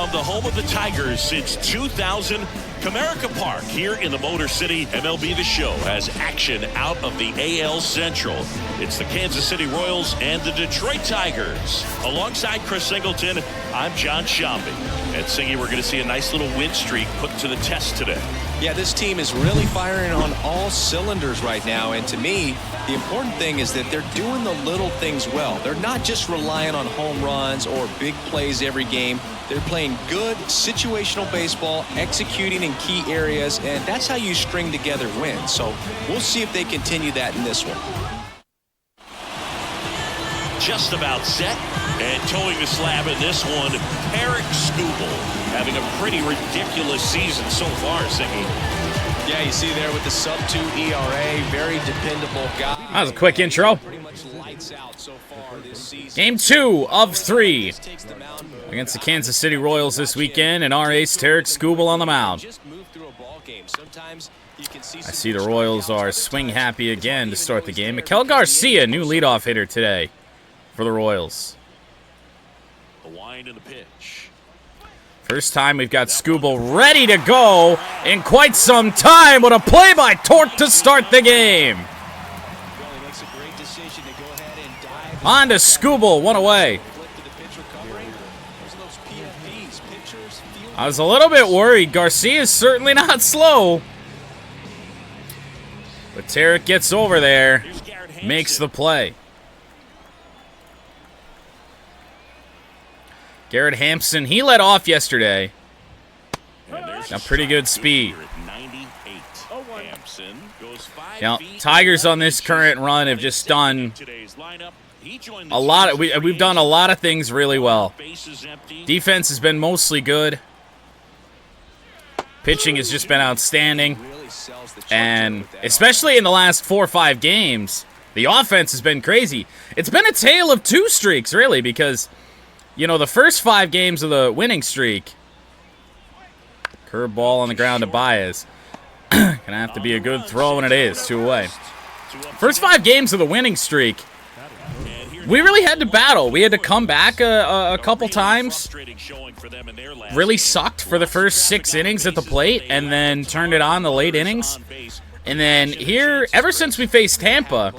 from the home of the Tigers since 2000, Comerica Park here in the Motor City. MLB The Show has action out of the AL Central. It's the Kansas City Royals and the Detroit Tigers. Alongside Chris Singleton, I'm John Shambi. And Singy, we're going to see a nice little win streak put to the test today. Yeah, this team is really firing on all cylinders right now, and to me, the important thing is that they're doing the little things well. They're not just relying on home runs or big plays every game. They're playing good situational baseball, executing in key areas, and that's how you string together wins. So we'll see if they continue that in this one. Just about set, and towing the slab in this one, Eric Skubal, having a pretty ridiculous season so far, Singy. Yeah, you see there with the sub-2 ERA, very dependable guy. That was a quick intro. Game 2 of 3 against the Kansas City Royals this weekend, and our ace, Eric Skubal, on the mound. I see the Royals are swing happy again to start the game. Miguel Garcia, new leadoff hitter today for the Royals. The wind and the pitch. First time we've got Skubal ready to go in quite some time. What a play by Torque to start the game. On to Skubal, one away. I was a little bit worried. Garcia is certainly not slow. But Tarek gets over there, makes the play. Garrett Hampson, he led off yesterday. Now pretty good speed. Now, Tigers on this current run have just done a lot. We've done a lot of things really well. Defense has been mostly good. Pitching has just been outstanding. And especially in the last 4 or 5 games, the offense has been crazy. It's been a tale of 2 streaks, really, because, you know, the first 5 games of the winning streak, curveball on the ground to Baez. Gonna have to be a good throw, and it is 2 away. First 5 games of the winning streak, we really had to battle. We had to come back a couple times. Really sucked for the first 6 innings at the plate, and then turned it on the late innings. And then here, ever since we faced Tampa,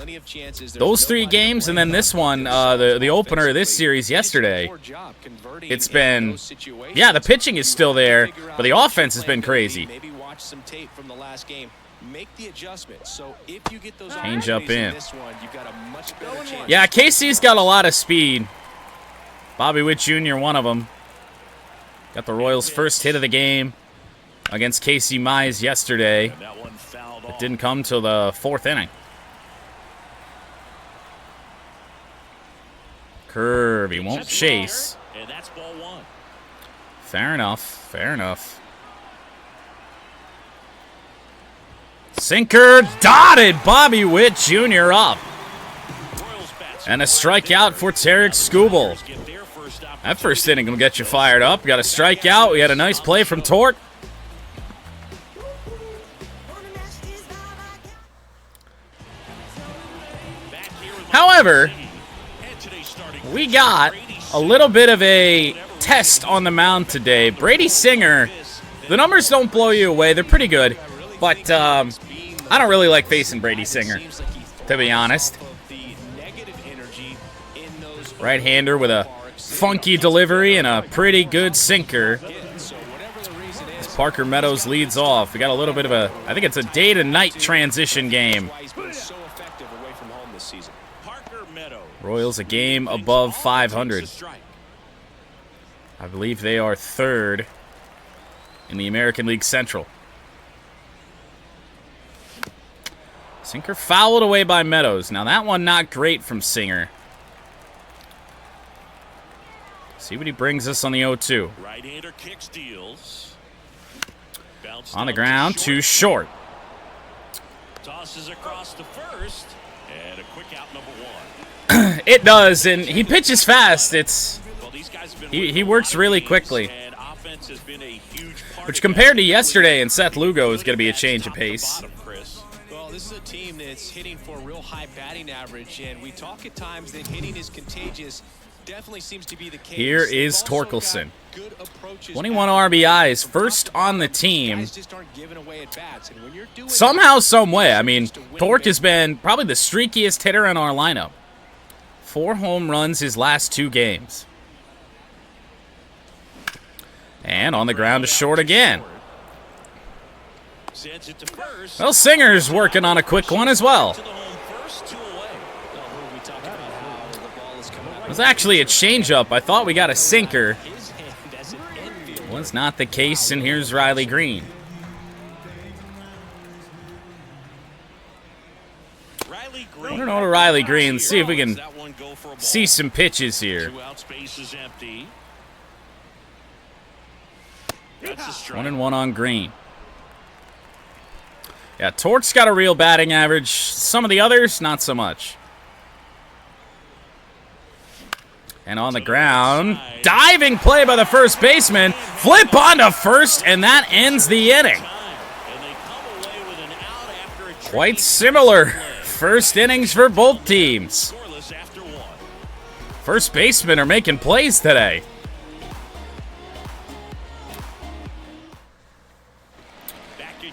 those 3 games, and then this one, the opener of this series yesterday, it's been, yeah, the pitching is still there, but the offense has been crazy. Change up in. Yeah, Casey's got a lot of speed. Bobby Witt Jr., one of them. Got the Royals' first hit of the game against Casey Mize yesterday. It didn't come till the 4th inning. Curve, he won't chase. Fair enough, fair enough. Sinker dotted Bobby Witt Jr. up. And a strikeout for Tarek Skubal. That first inning will get you fired up. We got a strikeout. We had a nice play from Torque. However, we got a little bit of a test on the mound today. Brady Singer, the numbers don't blow you away. They're pretty good. But I don't really like facing Brady Singer, to be honest. Right-hander with a funky delivery and a pretty good sinker. As Parker Meadows leads off. We got a little bit of a, I think it's a day-to-night transition game. Royals a game above 500. I believe they are 3rd in the American League Central. Sinker fouled away by Meadows. Now that one not great from Singer. See what he brings us on the 0-2. Right-hander kick steals. On the ground, too short. Tosses across the first, and a quick out number 1. It does, and he pitches fast. He works really quickly. Which compared to yesterday and Seth Lugo is going to be a change of pace. Well, this is a team that's hitting for a real high batting average, and we talk at times that hitting is contagious. definitely seems to be the case. Here is Torkelson. 21 RBIs, first on the team. Somehow, some way. I mean, Torque has been probably the streakiest hitter in our lineup. 4 home runs his last 2 games. And on the ground to short again. Well, Singer's working on a quick one as well. It was actually a changeup. I thought we got a sinker. Was not the case, and here's Riley Green. I don't know to Riley Green. See if we can see some pitches here. 1-1 on Green. Yeah, Torque's got a real batting average. Some of the others, not so much. And on the ground, diving play by the first baseman. Flip onto first, and that ends the inning. Quite similar first innings for both teams. First basemen are making plays today.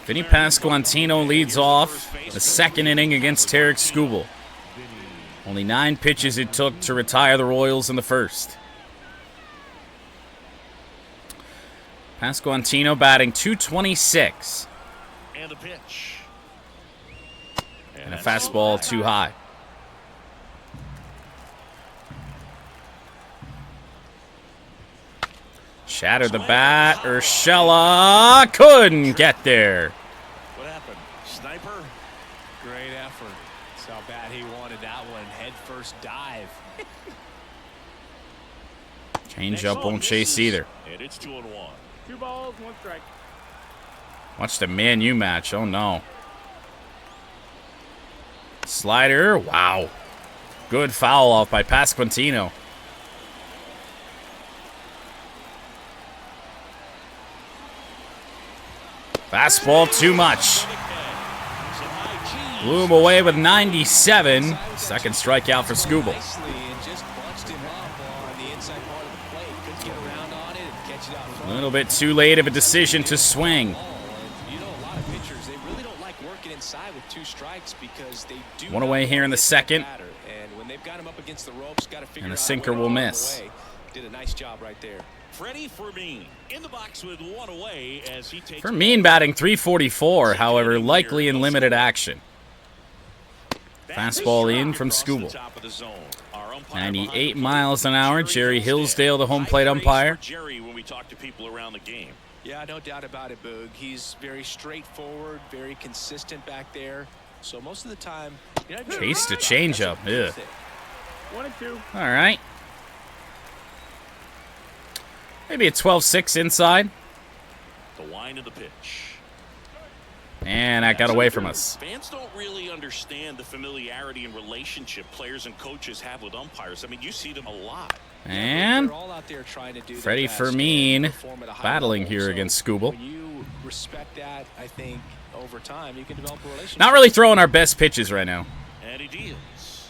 Vinny Pasquantino leads off the second inning against Tarek Skubal. Only 9 pitches it took to retire the Royals in the first. Pasquantino batting .226. And a pitch. And a fastball too high. Shattered the bat. Urshela couldn't get there. What happened? Sniper? Great effort. That's how bad he wanted that one. Head first dive. Change up won't chase either. And it's 2-1. 2 balls, 1 strike. Watch the Man-U match. Oh, no. Slider. Wow. Good foul off by Pasquantino. Fastball too much. Blew him away with 97. Second strikeout for Skubal. A little bit too late of a decision to swing. One away here in the second. And a sinker will miss. Did a nice job right there. Freddie Fermin in the box with 1 away as he takes. Fermin batting .344, however, likely in limited action. Fastball in from Skubal. 98 miles an hour. Jerry Hillsdale, the home plate umpire. Jerry, when we talk to people around the game. Yeah, no doubt about it, Boog. He's very straightforward, very consistent back there. So most of the time, Chased a changeup. Ugh. 1 and 2. All right. Maybe a 12-6 inside. The wind of the pitch. And that got away from us. Fans don't really understand the familiarity and relationship players and coaches have with umpires. I mean, you see them a lot. And Freddie Fermin battling here against Skubal. When you respect that, I think over time you can develop a relationship. Not really throwing our best pitches right now. And he deals.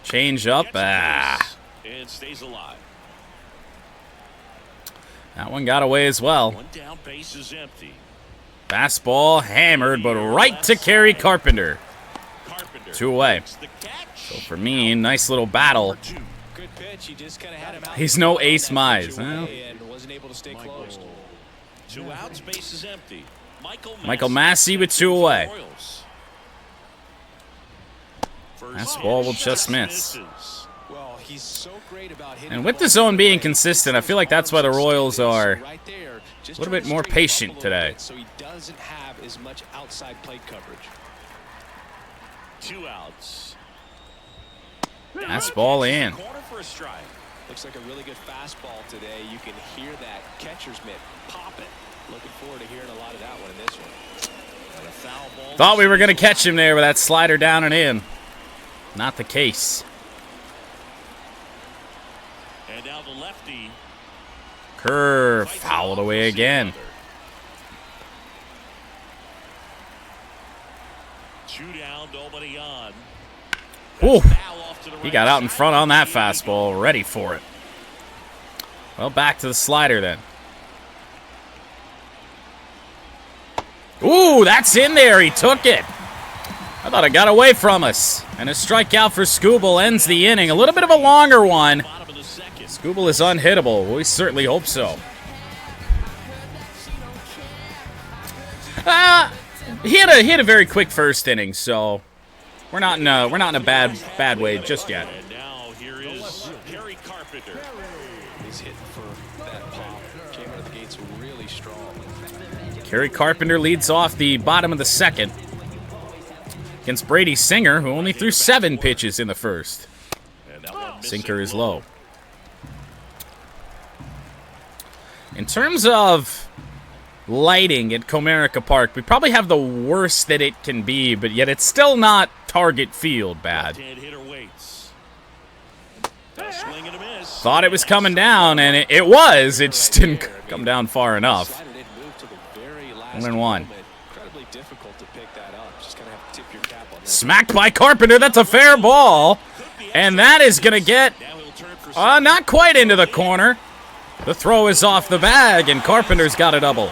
Change up. Ah. And stays alive. That one got away as well. 1 down, base is empty. Fastball hammered, but right to Kerry Carpenter. 2 away. So Fermin, nice little battle. Good pitch. He just kind of had him out. He's no Ace Mize. Well, And wasn't able to stay close. 2 outs, base is empty. Michael Massey with 2 away. Fastball will just miss. Well, he's so great about hitting. And with the zone being consistent, I feel like that's why the Royals are a little bit more patient today. So he doesn't have as much outside plate coverage. 2 outs. Fastball in. Corner for a strike. Looks like a really good fastball today. You can hear that catcher's mitt pop it. Looking forward to hearing a lot of that one in this one. And a foul ball. Thought we were going to catch him there with that slider down and in. Not the case. And now the lefty. Curve fouled away again. 2 down, nobody on. Ooh, he got out in front on that fastball, ready for it. Well, back to the slider then. Ooh, that's in there. He took it. I thought it got away from us. And a strikeout for Skubal ends the inning. A little bit of a longer one. Skubal is unhittable. We certainly hope so. He had a very quick first inning, so we're not in a bad way just yet. And now here is Kerry Carpenter. He's hitting for that pop. Came out of the gates really strong. Kerry Carpenter leads off the bottom of the second against Brady Singer, who only threw 7 pitches in the first. Sinker is low. In terms of lighting at Comerica Park, we probably have the worst that it can be, but yet it's still not Target Field bad. Thought it was coming down, and it was. It just didn't come down far enough. 1-1. Smacked by Carpenter. That's a fair ball. And that is going to get not quite into the corner. The throw is off the bag, and Carpenter's got a double.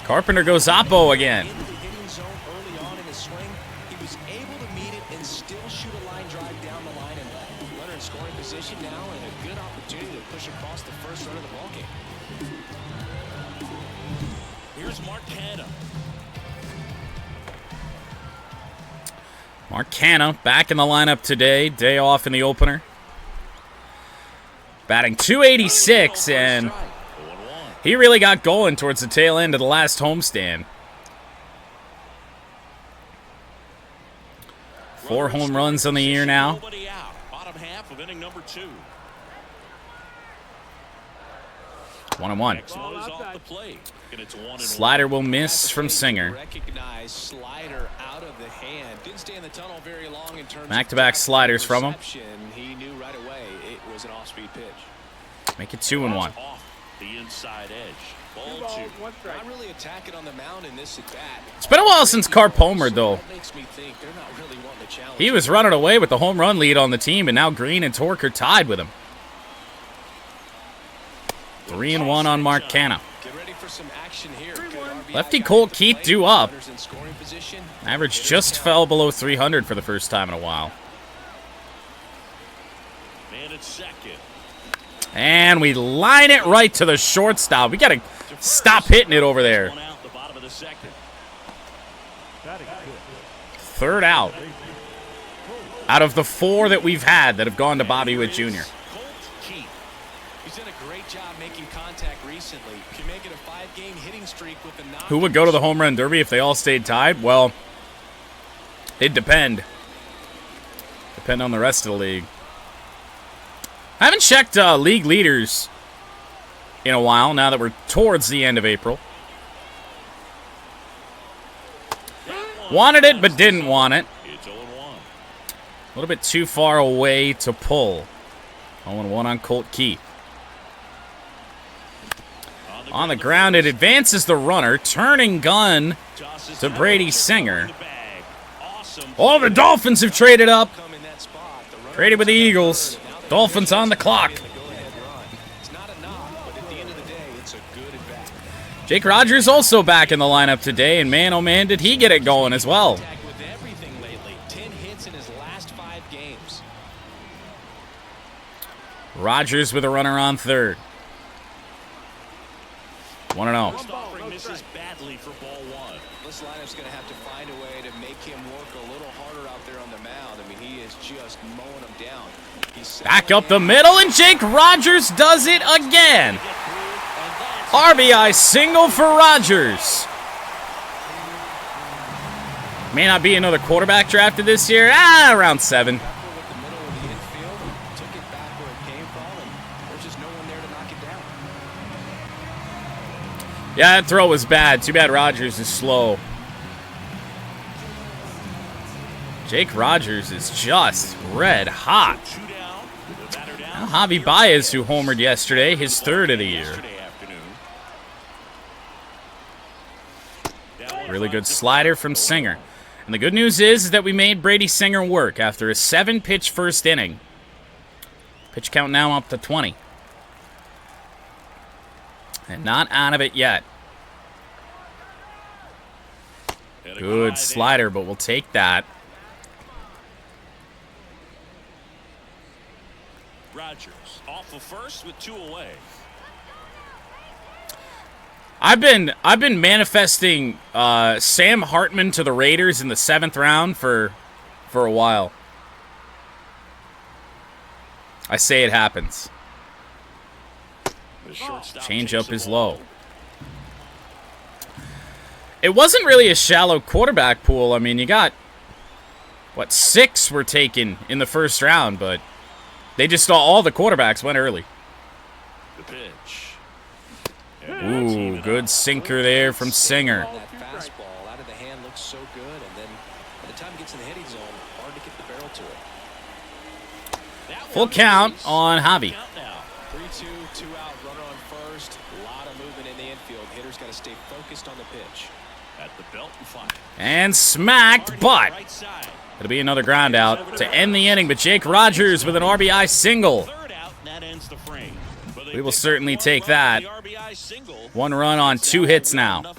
Carpenter goes oppo again. Marcana back in the lineup today. Day off in the opener. Batting .286, and he really got going towards the tail end of the last homestand. 4 home runs on the year now. Bottom half of inning number 2. 1-1. Slider will miss from Singer. Back-to-back sliders from him. He knew right away it was an off-speed pitch. Make it 2-1. The inside edge. Ball 2. Not really attacking on the mound in this at bat. It's been a while since Carp homered, though. He was running away with the home run lead on the team, and now Green and Torque are tied with him. 3-1 on Marcana. Lefty Colt Keith due up. Average just fell below 300 for the first time in a while. And we line it right to the shortstop. We got to stop hitting it over there. Third out. Out of the 4 that we've had that have gone to Bobby Witt Jr. He's done a great job making contact recently. Can make it a 5-game hitting streak with the Who would go to the home run derby if they all stayed tied? Well, it'd depend. Depend on the rest of the league. I haven't checked league leaders in a while, now that we're towards the end of April. Wanted it, but didn't want it. A little bit too far away to pull. 0-1 on Colt Keith. On the ground, it advances the runner. Turning gun to Brady Singer. Oh, the Dolphins have traded up. Traded with the Eagles. Dolphins on the clock. Jake Rogers also back in the lineup today, and man, oh man, did he get it going as well. Rogers with a runner on third. 1-0. This lineup's going to have to find a way to make him work a little harder out there on the mound. I mean, he is just mowing them down. Back up the middle, and Jake Rogers does it again. RBI single for Rogers. May not be another quarterback drafted this year. Around 7. Yeah, that throw was bad. Too bad Rogers is slow. Jake Rogers is just red hot. Now Javi Baez, who homered yesterday, his 3rd of the year. Really good slider from Singer. And the good news is that we made Brady Singer work after a 7-pitch first inning. Pitch count now up to 20. And not out of it yet. Good slider, but we'll take that. Rogers off of first with 2 away. I've been manifesting Sam Hartman to the Raiders in the 7th round for a while. I say it happens. Change up is low. It wasn't really a shallow quarterback pool. I mean, you got, what, 6 were taken in the first round, but they just all the quarterbacks went early. The pitch. Ooh, good sinker there from Singer. That fastball out of the hand looks so good, and then by the time it gets in the hitting zone, hard to get the barrel to it. Full count on Javi. 3-2, 2 out, runner on first. A lot of movement in the infield. Hitter's got to stay focused on the pitch. At the belt and fire. And smacked, but it'll be another ground out to end the inning. But Jake Rogers with an RBI single. We will certainly take that. 1 run on 2 hits now.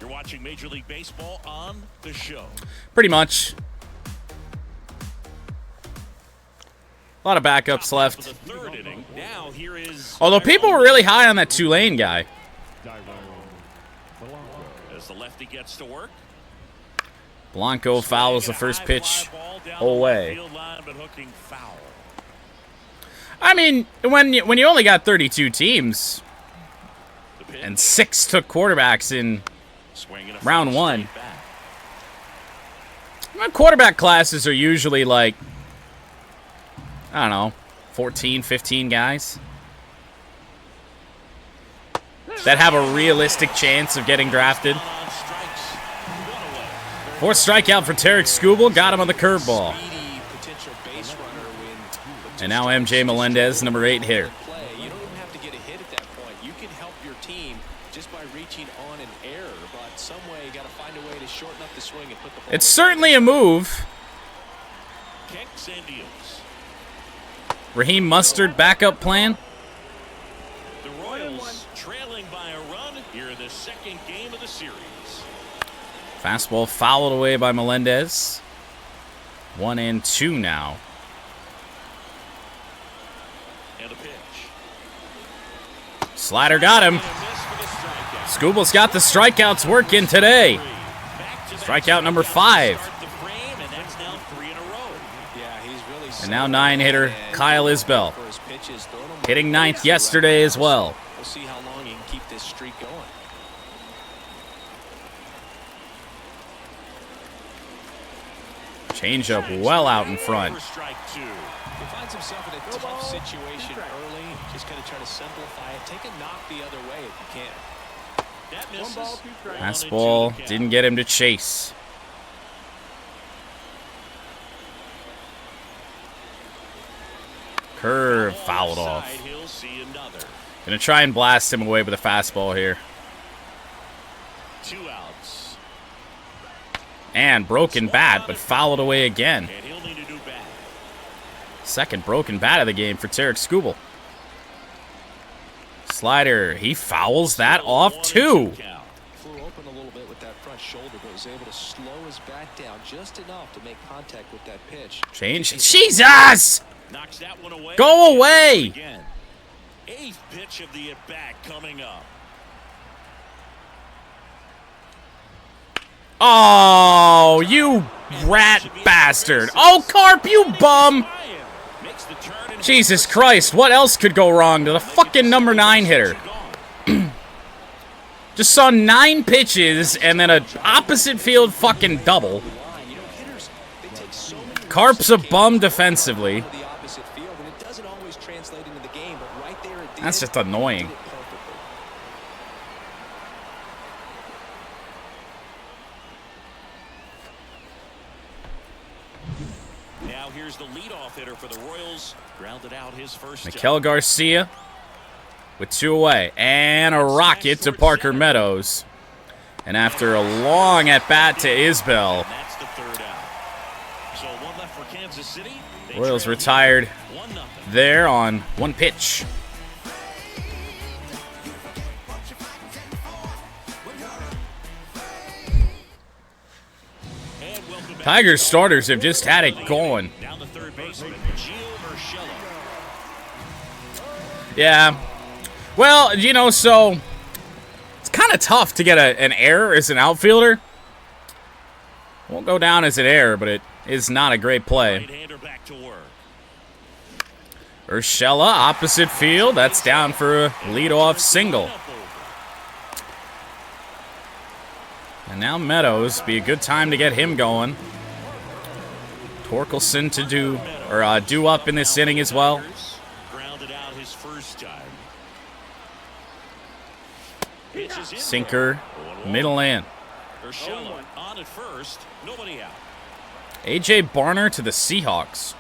You're watching Major League Baseball on the show. Pretty much. A lot of backups left. Although people were really high on that Tulane guy. As the lefty gets to work. Blanco fouls the first pitch away. I mean, when you only got 32 teams and 6 took quarterbacks in round 1, my quarterback classes are usually like, I don't know, 14, 15 guys that have a realistic chance of getting drafted. 4th strikeout for Tarek Skubal. Got him on the curveball. And now MJ Melendez, number 8 hitter. You don't even have to get a hit at that point. You can help your team just by reaching on an error, but some way you got to find a way to shorten up the swing and put the ball. It's certainly a move. Raheem Mustard backup plan. The Royals trailing by a run here in the 2nd game of the series. Fastball fouled away by Melendez. 1-2 now. And a pitch. Slider got him. Skubal's got the strikeouts working today. Strikeout number 5. And now 9 hitter Kyle Isbell. Hitting 9th yesterday as well. We'll see how long he can keep this streak going. Changeup well out in front. He finds himself in a tough situation early. Just going to try to simplify it. Take a knock the other way if you can. That misses. Fastball didn't get him to chase. Curve fouled off. Gonna try and blast him away with a fastball here. 2 outs. And broken bat, but fouled away again. And he'll need a new bat. 2nd broken bat of the game for Tarek Skubal. Slider, he fouls that off too. Flew open a little bit with that front shoulder, but was able to slow his bat down just enough to make contact with that pitch. Change. Jesus! Knocks that one away. Go away! Again. 8th pitch of the at-bat coming up. Oh, you rat bastard. Oh, Carp, you bum! Jesus Christ, what else could go wrong to the fucking number 9 hitter? Just saw 9 pitches and then an opposite field fucking double. Carp's a bum defensively. That's just annoying. Now here's the leadoff hitter for the Royals. Grounded out his first. Maikel Garcia with 2 away. And a rocket to Parker Meadows. And after a long at-bat to Isbell, That's the third out. So one left for Kansas City. They Royals trail retired 1-0. there on one pitch. And welcome back. Tigers starters have just had it going. Down the third baseman, Gio Urshela. Yeah. Well, you know, so it's kind of tough to get an error as an outfielder. Won't go down as an error, but it is not a great play. Right-hander back to work. Urshela, opposite field. That's down for a leadoff single. And now Meadows. Be a good time to get him going. Torkelson to do up in this inning as well. Grounded out his first time. Pitches in Sinker, there. middle in. Urshela on at first. Nobody out. A.J. Barner to the Seahawks.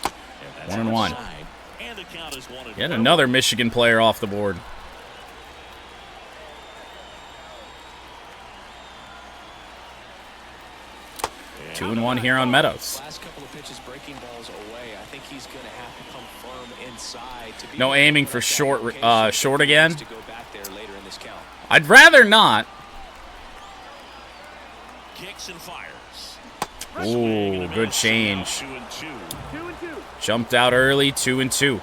And that's 1-1. outside. And the count is 1-1. Yet another Michigan player off the board. And 2-1 here on Meadows. Last couple of pitches breaking balls away. I think he's going to have to come firm inside to be No aiming for short again. to go back there later in this count. I'd rather not. Kicks and fires. Ooh, good change. 2-2. 2-2. Jumped out early, 2-2.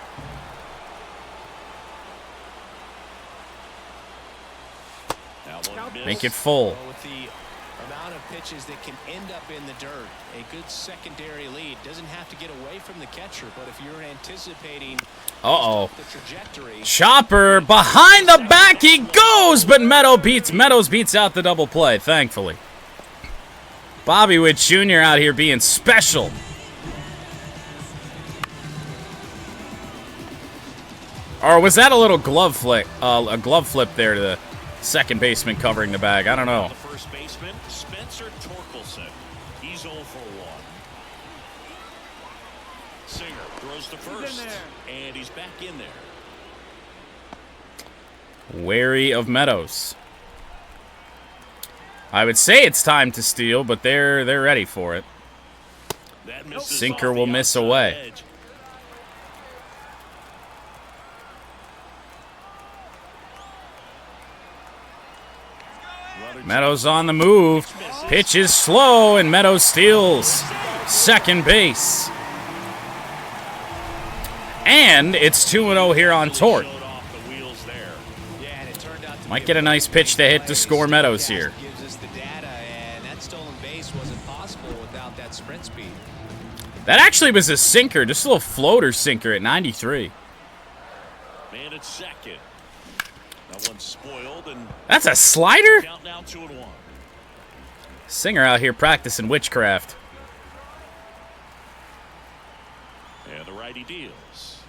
That one missed. Make it full. Well, with the amount of pitches that can end up in the dirt, a good secondary lead doesn't have to get away from the catcher, but if you're anticipating Uh-oh. the trajectory, Chopper behind the back, he goes, but Meadows beats out the double play, thankfully. Bobby Witt Jr. out here being special. Or was that a little glove flip? A glove flip there to the second baseman covering the bag. I don't know. The first baseman, Spencer Torkelson. He's 0 for 1. Singer throws to first, there. and he's back in there. Wary of Meadows. I would say it's time to steal, but they're ready for it. That misses Sinker off the will miss outside away. edge. Meadows on the move. Pitch is slow, and Meadows steals second base. And it's 2-0 here on Tort. Showed off the wheels there. yeah, and it turned out to Might be get a nice pitch to hit to score Meadows here. Gives us the data, and that stolen base wasn't possible without that sprint speed. That actually was a sinker, just a little floater sinker at 93. Man at second. That one's spoiled, and That's a slider? count now 2-1. Singer out here practicing witchcraft. And the righty deals.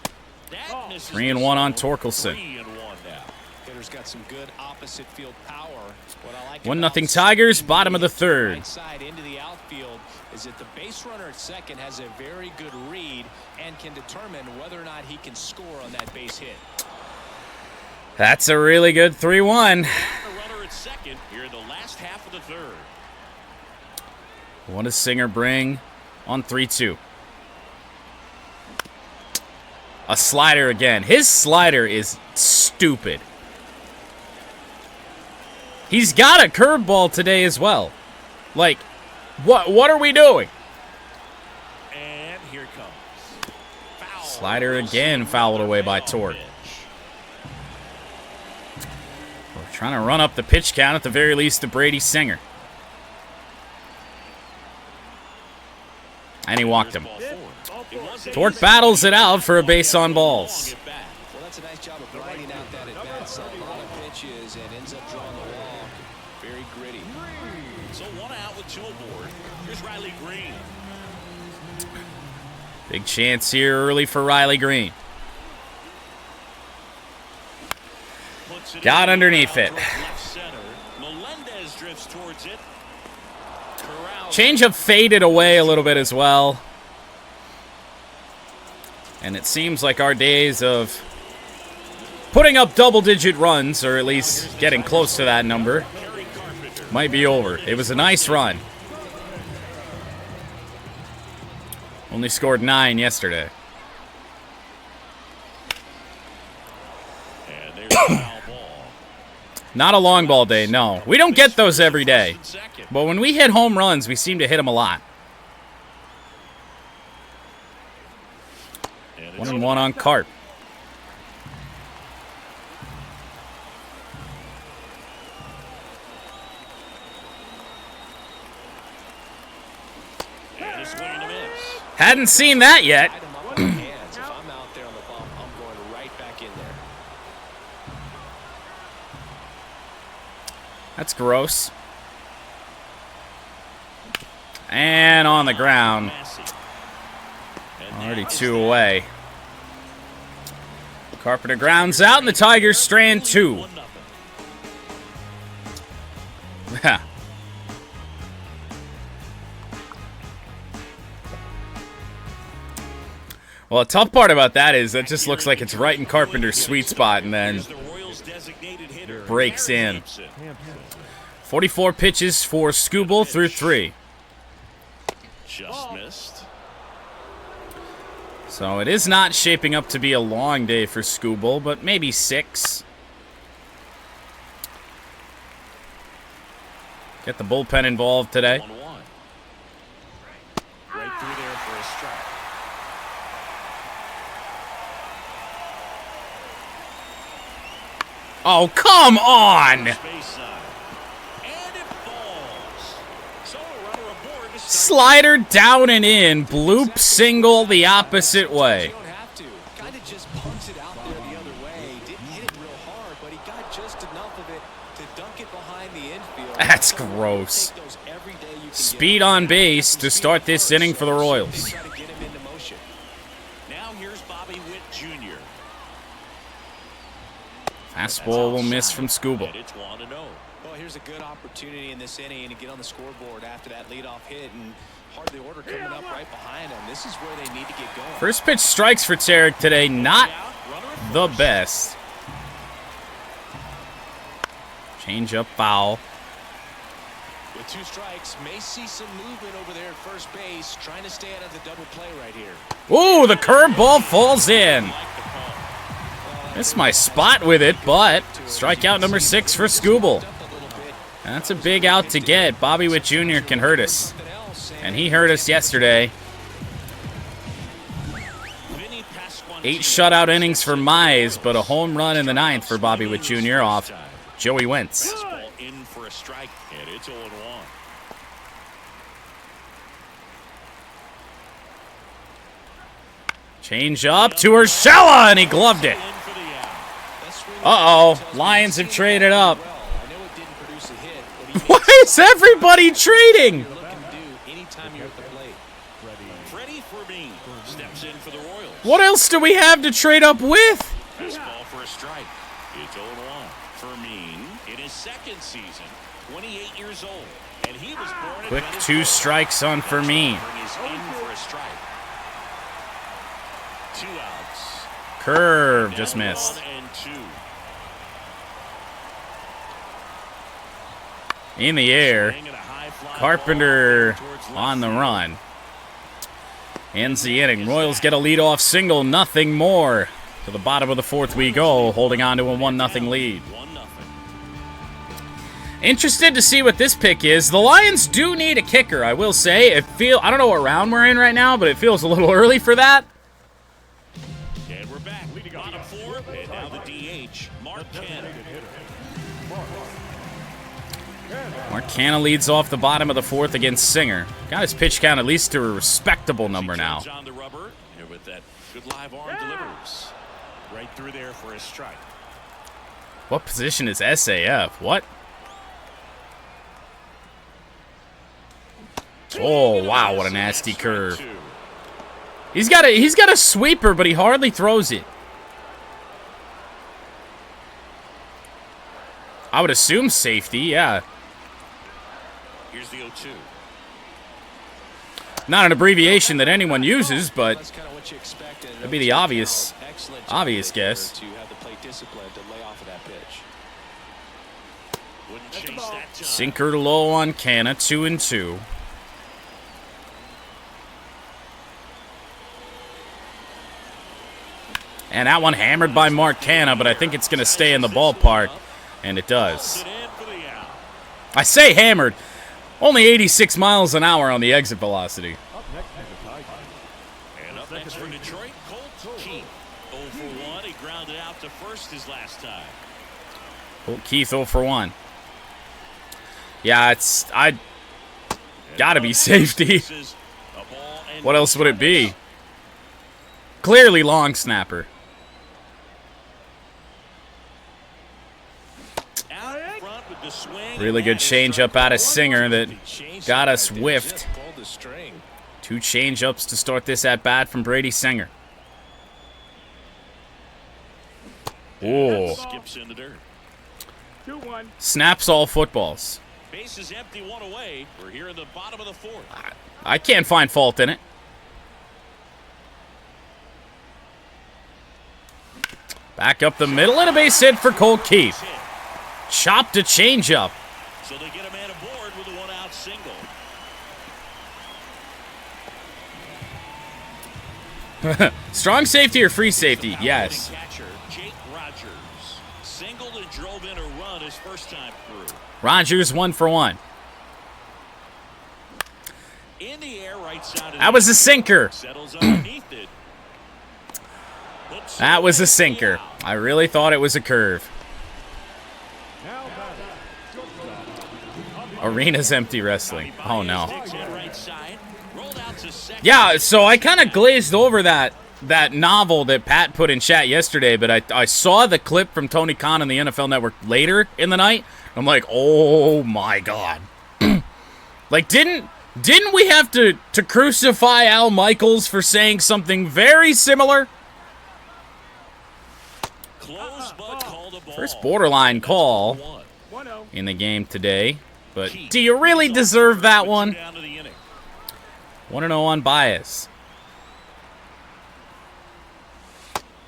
That misses 3-1 on Torkelson. 3-1 now. Hitter's got some good opposite field power. What I like 1-0 about Tigers, sending bottom of the third. right side into the outfield is that the base runner at second has a very good read and can determine whether or not he can score on that base hit. That's a really good 3-1. The runner at second here in the last half of the third. What does Singer bring on 3-2? A slider again. His slider is stupid. He's got a curveball today as well. Like, what are we doing? And here it comes. Foul. Slider again fouled away by Tort. We're trying to run up the pitch count at the very least to Brady Singer. And he walked him. Torque battles it out for a base on balls. Well, that's a nice job of grinding out that at-bat. A lot of pitches and ends up drawing the walk. Very gritty. So one out with two aboard. Here's Riley Green. Big chance here early for Riley Green. Puts it Got in. underneath it. Left center. Melendez drifts towards it. Corral. Changeup faded away a little bit as well. And it seems like our days of putting up double-digit runs, or at least getting close to that number, might be over. It was a nice run. Only scored 9 yesterday. Not a long ball day, no. We don't get those every day. But when we hit home runs, we seem to hit them a lot. 1-1 on Carp. Hadn't seen that yet. That's gross. And on the ground. Already 2 away. Carpenter grounds out, and the Tigers strand 2. Well, the tough part about that is that just looks like it's right in Carpenter's sweet spot, and then breaks in. 44 pitches for Skubal through 3. Just missed. So it is not shaping up to be a long day for Skubal, but maybe 6. Get the bullpen involved today. 1-1. Right through there for a strike. Oh, come on! Slider down and in, bloop single the opposite way. That's gross. Speed on base to start this inning for the Royals. Now here's Bobby Witt Jr. Fastball will miss from Skubal. It's 1-0. Well, here's a good opportunity in this inning to get on the scoreboard after that leadoff hit, and hardly order coming up right behind them. This is where they need to get going. First pitch strikes for Tarek today, not the best. Change up foul. With 2 strikes, may see some movement over there at first base, trying to stay out of the double play right here. Ooh, the curveball falls in. Missed my spot with it, but strikeout number 6 for Skubal. That's a big out to get. Bobby Witt Jr. can hurt us. And he hurt us yesterday. 8 shutout innings for Mize, but a home run in the 9th for Bobby Witt Jr. off Joey Wentz. In for a strike, and it's 0-1. Change up to Urshela, and he gloved it. Uh-oh, Lions have traded up. Why is everybody trading? What else do we have to trade up with? Fastball for a strike. It's 0-1. Fermin in his 2nd season, 28 years old, and he was born Quick 2 strikes on Fermin. in for a strike. 2 outs. Curve just missed. 1-2. In the air. Carpenter on the run. Ends the inning. Royals get a leadoff single, nothing more. To the bottom of the 4th we go, holding on to a 1-0 lead. 1-0. Interested to see what this pick is. The Lions do need a kicker, I will say. I don't know what round we're in right now, but it feels a little early for that. And we're back. Bottom 4, and now the DH, Mark Canna. Mark Canna leads off the bottom of the 4th against Singer. Got his pitch count at least to a respectable number now. On the rubber, and with that good live arm delivers. Right through there for a strike. What position is SAF? What? Oh, wow, what a nasty curve. He's got a sweeper, but he hardly throws it. I would assume safety, yeah. Here's the 0-2. Not an abbreviation that anyone uses, but That's kind of what you expect. that'd be the obvious Obvious guess. to have the plate discipline to lay off of that pitch. Wouldn't chase that time. Sinker low on Canna, 2-2. And that one hammered by Mark Canna, but I think it's going to stay in the ballpark, and it does. I say hammered. Only 86 miles an hour on the exit velocity. And up next for Detroit, Colt Keith. 0 for 1. He grounded out to first his last time. Colt Keith 0 for 1. Yeah, I gotta be safety. What else would it be? Clearly long snapper. Really good changeup out of Singer that got us whiffed. 2 changeups to start this at bat from Brady Singer. Oh. Skips in the dirt. 2-1. Snaps all footballs. Base is empty, 1 away. We're here in the bottom of the 4th. I can't find fault in it. Back up the middle and a base hit for Colt Keith. Chopped a changeup. So they get a man aboard with a 1-out single. Strong safety or free safety? Yes. Catcher Jake Rogers singled and drove in a run his first time through. Rogers 1 for 1. In the air, right side of That was a sinker. settles underneath it. That was a sinker. I really thought it was a curve. Arena's empty wrestling. Oh no. Yeah, so I kind of glazed over that novel that Pat put in chat yesterday, but I saw the clip from Tony Khan on the NFL Network later in the night. I'm like, oh my god. Like, didn't we have to crucify Al Michaels for saying something very similar? First borderline call in the game today. But do you really deserve that one? 1-0 on Baez.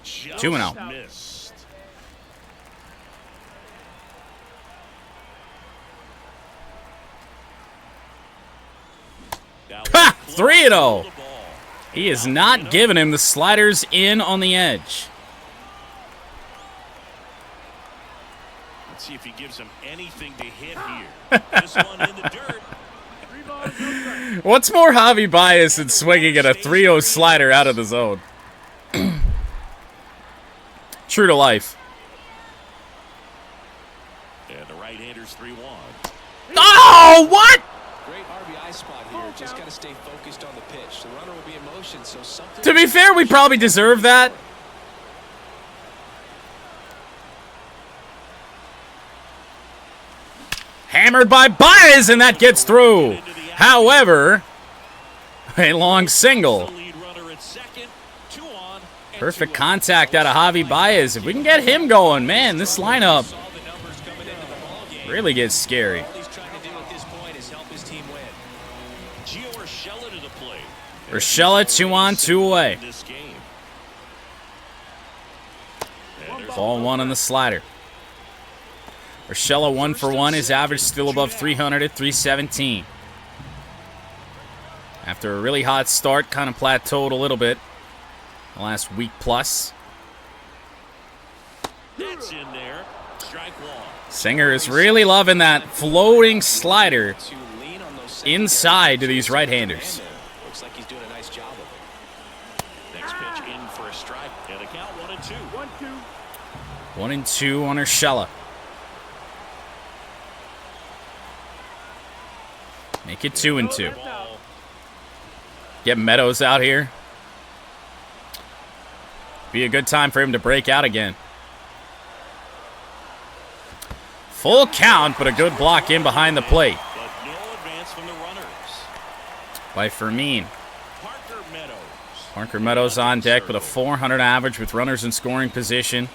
2-0. Ha! 3-0. He is not giving him the sliders in on the edge. Let's see if he gives him anything to hit here. This one in the dirt. 3 balls, no strikes. What's more Javi Baez than swinging at a 3-0 slider out of the zone? True to life. And the right-hander's 3-1. Oh, what? Great RBI spot here. Just got to stay focused on the pitch. The runner will be in motion, so something. To be fair, we probably deserve that. Hammered by Baez, and that gets through. However, a long single. Perfect contact out of Javi Baez. If we can get him going, man, this lineup really gets scary. Urshela 2 on, 2 away. Ball 1 on the slider. Urshela 1 for 1. His average still above 300 at 317. After a really hot start, kind of plateaued a little bit the last week plus. That's in there. Strike 1. Singer is really loving that floating slider inside to these right-handers. Looks like he's doing a nice job of it. Next pitch in for a strike. And a count 1-2. 1-2. 1-2 on Urshela. Make it 2-2. Get Meadows out here. Be a good time for him to break out again. Full count, but a good block in behind the plate. But no advance from the runners. By Fermin. Parker Meadows. Parker Meadows on deck with a 400 average with runners in scoring position.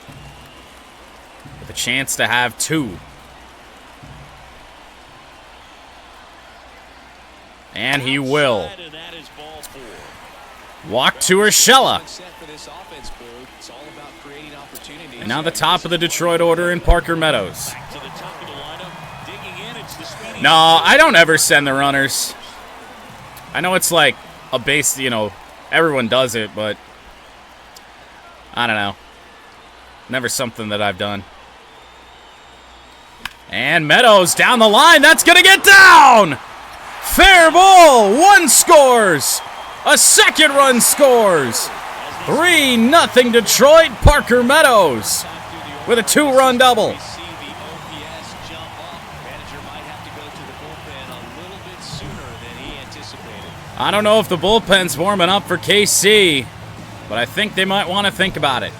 With a chance to have 2. And he will. Walk to Urshela. And now the top of the Detroit order in Parker Meadows. No, I don't ever send the runners. I know it's like a base, you know, everyone does it, but I don't know. Never something that I've done. And Meadows down the line. That's going to get down. Fair ball. One scores. A second run scores. 3-0 Detroit. Parker Meadows with a 2-run double. I don't know if the bullpen's warming up for KC, but I think they might want to think about it.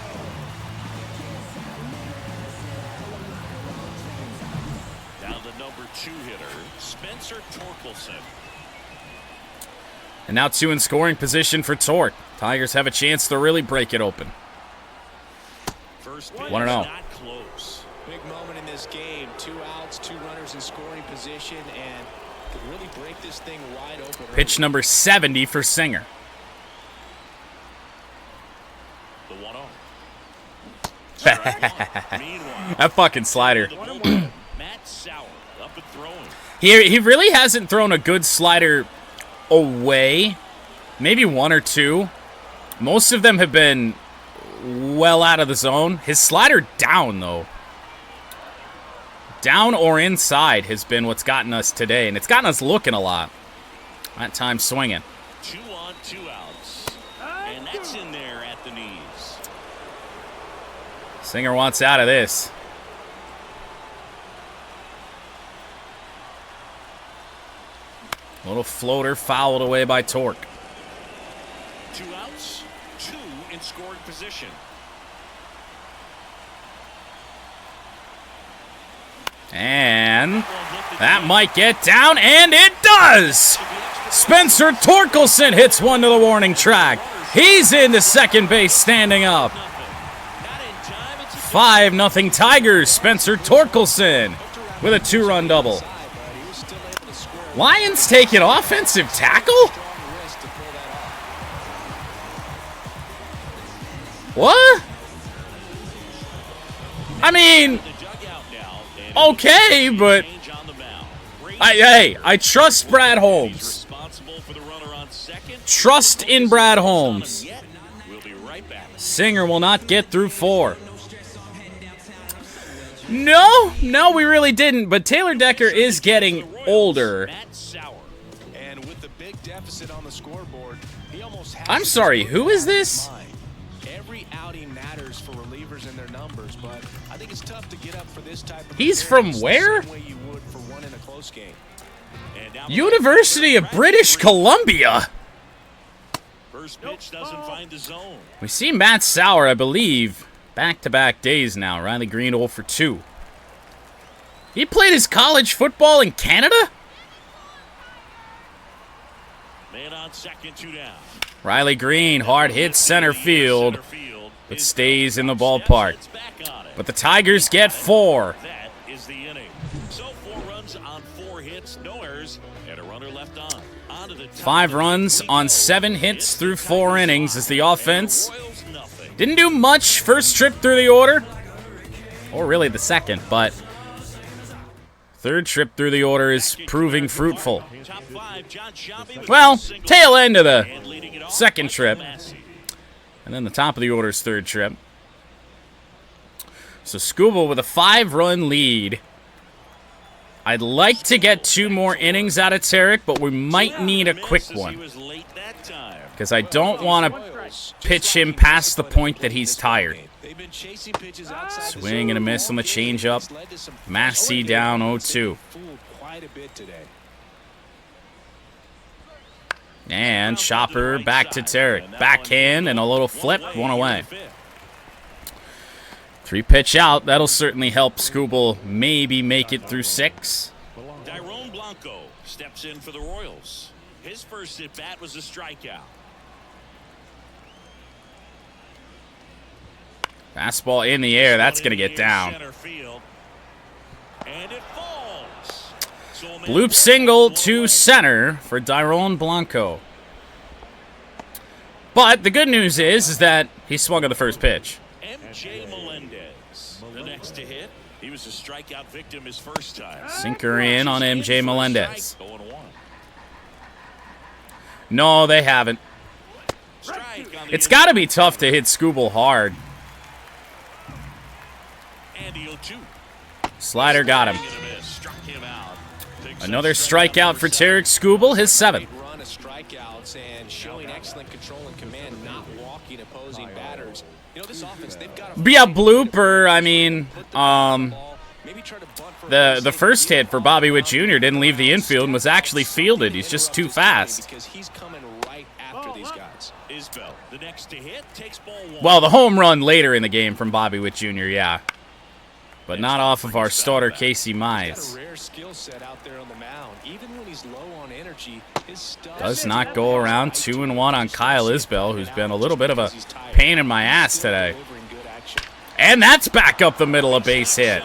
Down the number 2 hitter, Spencer Torkelson. And now 2 in scoring position for Torque. Tigers have a chance to really break it open. First 1-0. not close. Big moment in this game. 2 outs, 2 runners in scoring position, and could really break this thing wide open. Pitch number 70 for Singer. The 1-0. That fucking slider. Matt Sauer up and throwing. He really hasn't thrown a good slider away. Maybe 1 or 2. Most of them have been well out of the zone. His slider down, though. Down or inside has been what's gotten us today, and it's gotten us looking a lot. That time swinging. 2 on, 2 outs. And that's in there at the knees. Singer wants out of this. Little floater fouled away by Torque. 2 outs, 2 in scoring position. And that might get down, and it does! Spencer Torkelson hits one to the warning track. He's into second base standing up. 5-0 Tigers. Spencer Torkelson with a 2-run double. Lions taking offensive tackle? What? I mean, okay, but I trust Brad Holmes. Trust in Brad Holmes. Singer will not get through 4. No, we really didn't. But Taylor Decker is getting older. I'm sorry, who is this? Every outing matters for relievers and their numbers, but I think it's tough to get up for this type of. He's from where? University of British Columbia. First pitch doesn't find the zone. We see Matt Sauer, I believe, back-to-back days now. Riley Green 0 for 2. He played his college football in Canada? Man on second, 2 down. Riley Green, hard hit center field, but stays in the ballpark. But the Tigers get 4. That is the inning. So 4 runs on 4 hits, no errors, and a runner left on. 5 runs on 7 hits through 4 innings as the offense didn't do much first trip through the order, or really the second, but third trip through the order is proving fruitful. Well, tail end of the second trip, and then the top of the order's third trip. So Skubal with a 5-run lead. I'd like to get 2 more innings out of Tarek, but we might need a quick one, because I don't want to pitch him past the point that he's tired. Swing and a miss on the changeup. Massey down 0-2. And Chopper back to Tarek. Backhand and a little flip, 1 away. 3 pitch out. That'll certainly help Skubal maybe make it through 6. Tyrone Blanco steps in for the Royals. His first at-bat was a strikeout. Fastball in the air. That's going to get down. And it falls. Bloop single to center for Dairon Blanco. But the good news is that he swung at the first pitch. MJ Melendez, the next to hit. He was a strikeout victim his first time. Sinker in on MJ Melendez. No, they haven't. It's got to be tough to hit Skubal hard. Slider got him. Another strikeout for Tarek Skubal, his 7th. Run of strikeouts and showing excellent control and command, not walking opposing batters. You know, this offense, they've got a Yeah, blooper. I mean, the first hit for Bobby Witt Jr. didn't leave the infield and was actually fielded. He's just too fast. because he's coming right after these guys. The next to hit takes ball 1. Well, the home run later in the game from Bobby Witt Jr., yeah. But not off of our starter, Casey Mize. Rare skill set out there on the mound. Even when he's low on energy, his stuff Does not go around 2-1 on Kyle Isbell, who's been a little bit of a pain in my ass today. And that's back up the middle, a base hit.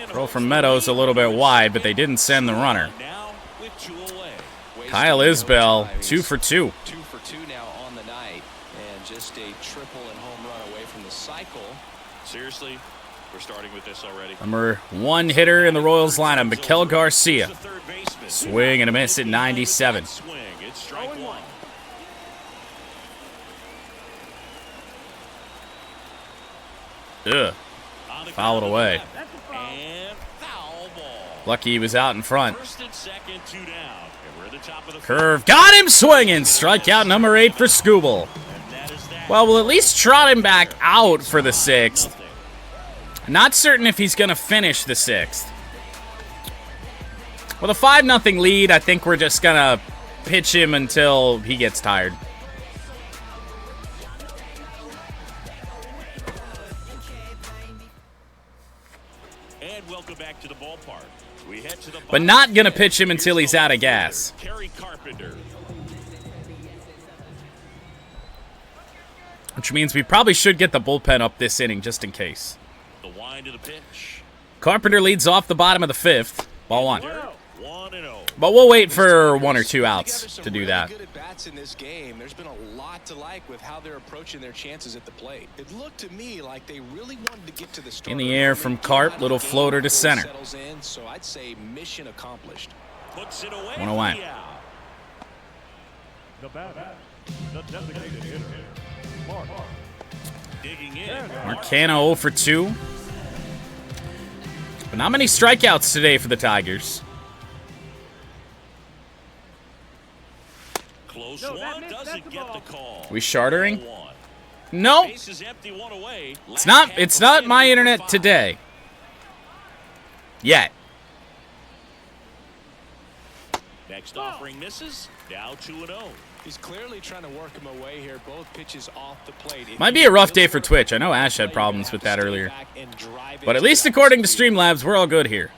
Throw from Meadows a little bit wide, but they didn't send the runner. Kyle Isbell, 2 for 2. 2 for 2 now on the night, and just a triple and home run away from the cycle. Seriously, we're starting with this already. Number 1 hitter in the Royals lineup, Miguel Garcia. Swing and a miss at 97. Swing, it's strike 1. Ugh. Fouled away. And foul ball. Lucky he was out in front. First and second, 2 down. And we're at the top of the Curve. Got him swinging. Strikeout number 8 for Skubal. Well, we'll at least trot him back out for the 6th. Not certain if he's going to finish the 6th. With a 5-0 lead, I think we're just going to pitch him until he gets tired. And welcome back to the ballpark. We head to the But not going to pitch him until he's out of gas. Kerry Carpenter. Which means we probably should get the bullpen up this inning just in case. The wind of the pitch. Carpenter leads off the bottom of the 5th. Ball 1. 1-0. But we'll wait for 1 or 2 outs to do that. Good at bats in this game. There's been a lot to like with how they're approaching their chances at the plate. It looked to me like they really wanted to get to the start. In the air from Carp, little floater to center. So I'd say mission accomplished. Puts it away. 1 away. The batter, the designated hitter, Mark. Digging in. Marcano 0 for 2. But not many strikeouts today for the Tigers. Close one. Doesn't get the call. We chartering? 1. No, Base is empty, 1 away. it's not my internet today. Yet. Next offering misses. Now 2-0. He's clearly trying to work him away here. Both pitches off the plate. Might be a rough day for Twitch. I know Ash had problems with that earlier. But at least according to Streamlabs, we're all good here.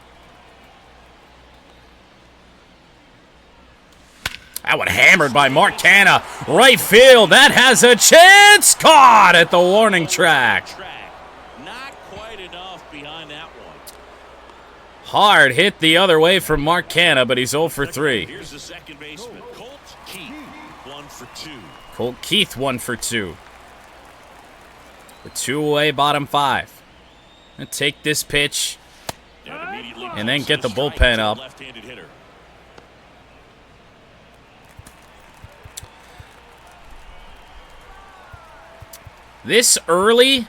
That one hammered by Mark Canna. Right field. That has a chance. Caught at the warning track. Not quite enough behind that one. Hard hit the other way from Mark Canna, but he's 0 for 3. Here's the second baseman, Colt Keith, 1 for 2. Colt Keith 1 for 2. The 2 away, bottom 5. And take this pitch and then get the bullpen up. Left-handed hitter. This early,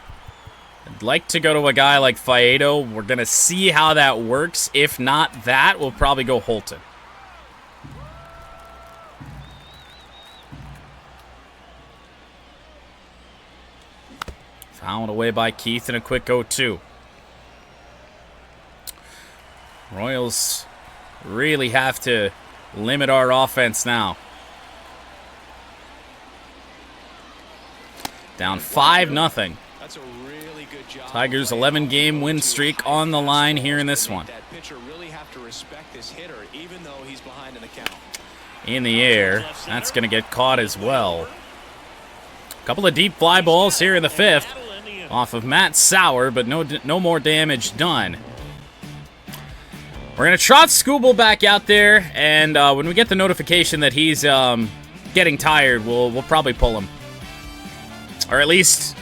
I'd like to go to a guy like Faedo. We're going to see how that works. If not that, we'll probably go Holton. Fouled away by Keith and a quick 0-2. Royals really have to limit our offense now. Down 5-0. That's a really good job. Tigers 11-game win streak on the line here in this one. That pitcher really have to respect this hitter, even though he's behind in the count. In the air, that's going to get caught as well. A couple of deep fly balls here in the 5th off of Matt Sauer, but no more damage done. We're going to trot Scooble back out there, and when we get the notification that he's getting tired, we'll probably pull him. Or at least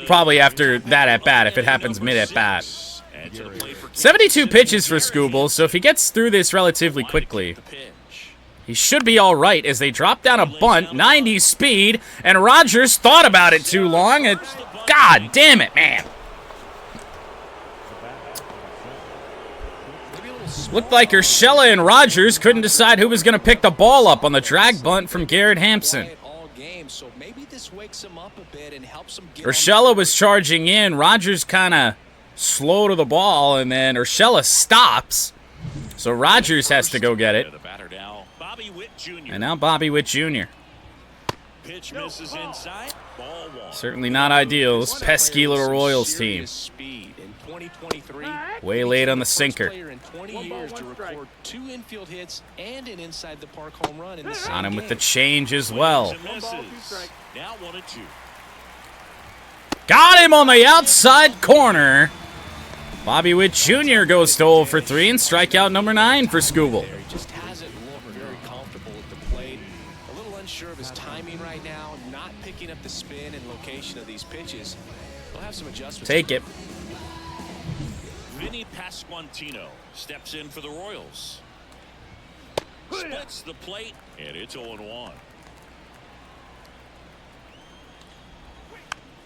probably after that at-bat, if it happens mid-at-bat. 72 pitches for Scooble, so if he gets through this relatively quickly, he should be all right as they drop down a bunt, 90 speed, and Rogers thought about it too long. God damn it, man. Looked like Urshela and Rogers couldn't decide who was going to pick the ball up on the drag bunt from Garrett Hampson. Urshela was charging in. Rogers kind of slow to the ball, and then Urshela stops. So Rogers has to go get it. And now Bobby Witt Jr. Certainly not ideal. This pesky little Royals team. Way late on the sinker. On him with the change as well. Got him on the outside corner. Bobby Witt Jr. goes to 0 for 3 and strikeout number 9 for Scooble. He just hasn't looked very comfortable at the plate. A little unsure of his timing right now, not picking up the spin and location of these pitches. He'll have some adjustments. Take it. Vinny Pasquantino steps in for the Royals. Splits the plate, and it's 0-1.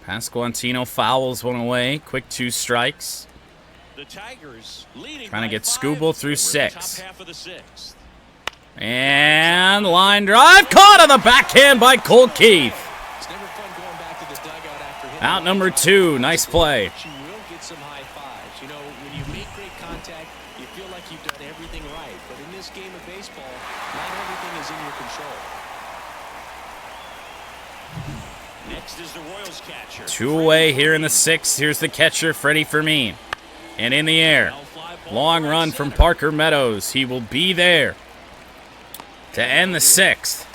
Pasquantino fouls one away. Quick 2 strikes. The Tigers leading trying to get 5 Scooble through top 6. half of the 6th. And line drive caught on the backhand by Cole Keith. It's never fun going back to the dugout after hitting. Out number 2. Nice play. You will get some high fives. You know, when you make great contact, you feel like you've done everything right. But in this game of baseball, not everything is in your control. Next is the Royals catcher. 2 away here in the 6th. Here's the catcher, Freddie Fermin. And in the air. Long run from Parker Meadows. He will be there to end the 6th.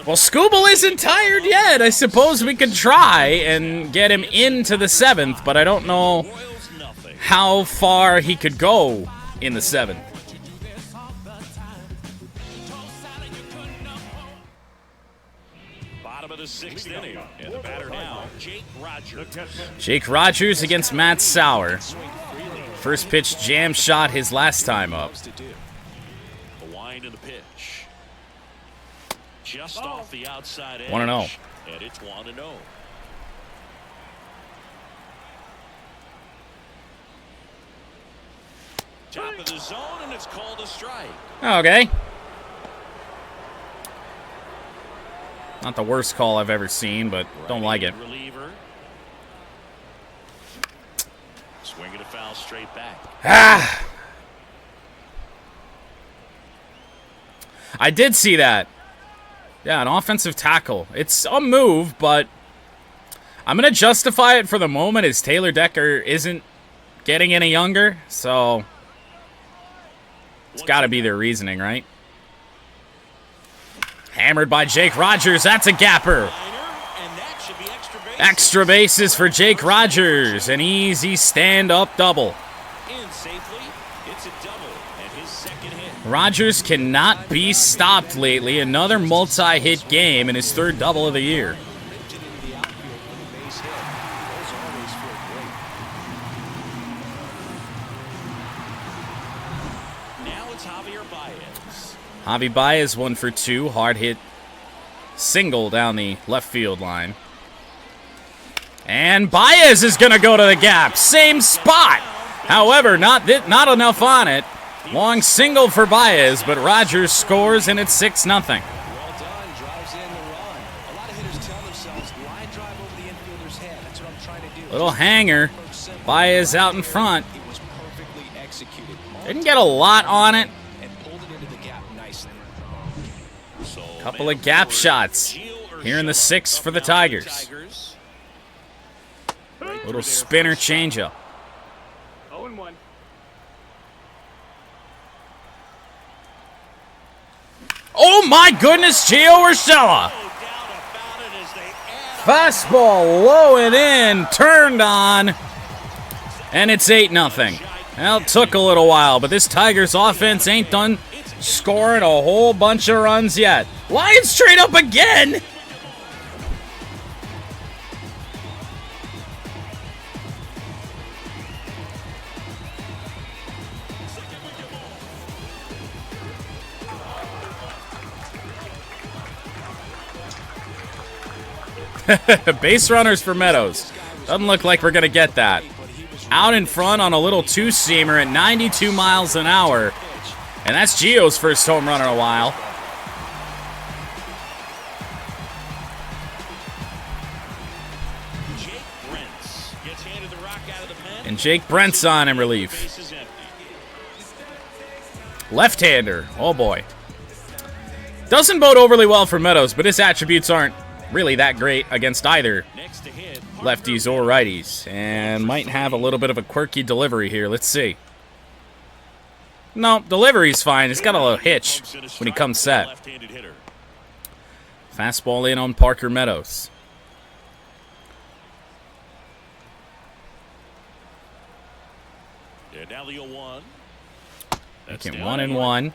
Well, Scooble isn't tired yet. I suppose we could try and get him into the 7th, but I don't know how far he could go in the 7th. Bottom of the 6th inning, and the batter now, Jake Rogers. Jake Rogers against Matt Sauer. First pitch jam shot his last time up. The wind of the pitch. Just off the outside edge. 1-0. And it's 1-0. Top of the zone, and it's called a strike. Okay. Not the worst call I've ever seen, but don't like it. Reliever. Swinging a foul straight back. Ah! I did see that. Yeah, an offensive tackle. It's a move, but I'm going to justify it for the moment as Taylor Decker isn't getting any younger, so it's got to be their reasoning, right? Hammered by Jake Rogers. That's a gapper. Extra bases for Jake Rogers. An easy stand-up double. Rogers cannot be stopped lately. Another multi-hit game in his 3rd double of the year. Javi Baez 1 for 2. Hard hit single down the left field line. And Baez is going to go to the gap. Same spot. However, not enough on it. Long single for Baez, but Rogers scores, and it's 6-0. Well done. Drives in the run. A lot of hitters tell themselves, line drive over the infielder's head. That's what I'm trying to do. Little hanger. Baez out in front. It was perfectly executed. Didn't get a lot on it. And pulled it into the gap nicely. Couple of gap shots here in the 6th for the Tigers. Little spinner changeup. 0-1. Oh my goodness, Gio Urshela. Fastball low and in, turned on. And it's 8-0. Well, it took a little while, but this Tigers offense ain't done scoring a whole bunch of runs yet. Lions straight up again! Base runners for Meadows. Doesn't look like we're going to get that. Out in front on a little two-seamer at 92 miles an hour. And that's Gio's first home run in a while. And Jake Brent's on in relief. Left-hander. Oh, boy. Doesn't bode overly well for Meadows, but his attributes aren't really that great against either lefties or righties. And might have a little bit of a quirky delivery here. Let's see. No, delivery's fine. He's got a little hitch when he comes set. Fastball in on Parker Meadows. Making 1-1.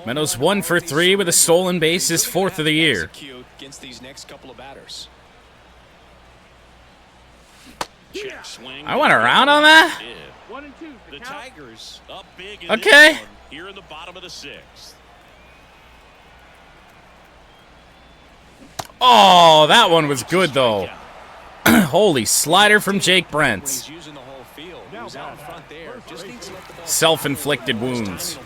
Meadows 1 for 3 with a stolen base, his 4th of the year. I went around on that? Okay. Here in the bottom of the 6th. Oh, that one was good, though. Holy slider from Jake Brent. Self-inflicted wounds.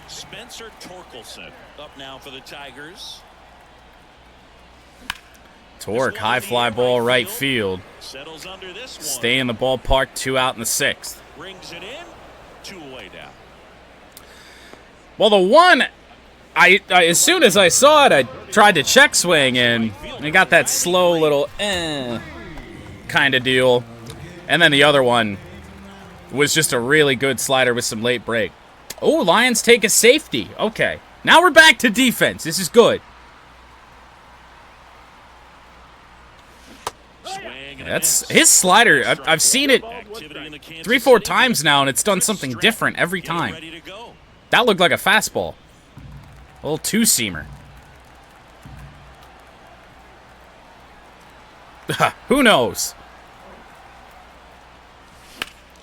Spencer Torkelson up now for the Tigers. Torque, high fly ball right field. Stay in the ballpark, 2 out in the 6th. Brings it in, 2 away now. Well, the one, I as soon as I saw it, I tried to check swing, and I got that slow little kind of deal. And then the other one was just a really good slider with some late break. Oh, Lions take a safety. Okay. Now we're back to defense. This is good. That's his slider. I've seen it 3-4 times now, and it's done something different every time. That looked like a fastball. A little two-seamer. Who knows?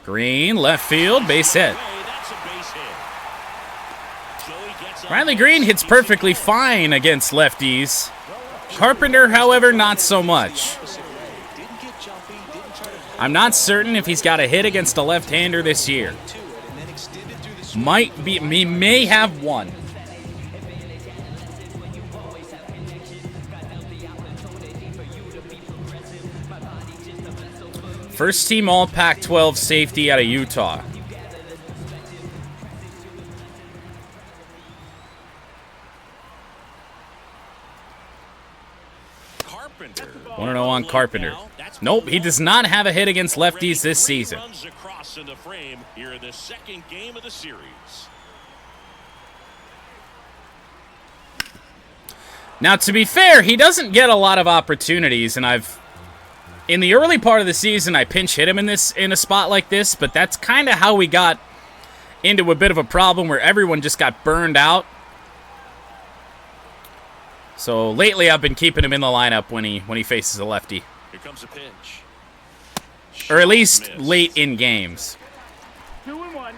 Green, left field, base hit. Riley Green hits perfectly fine against lefties. Carpenter, however, not so much. I'm not certain if he's got a hit against a left-hander this year. Might be, he may have one. First team all Pac-12 safety out of Utah. Carpenter. 1-0 on Carpenter. Nope, he does not have a hit against lefties this season. Across in the frame here in the 2nd game of the series. Now, to be fair, he doesn't get a lot of opportunities, and in the early part of the season, I pinch hit him in a spot like this, but that's kind of how we got into a bit of a problem where everyone just got burned out. So lately, I've been keeping him in the lineup when he faces a lefty. Here comes a pitch. Or at least late in games. 2-1.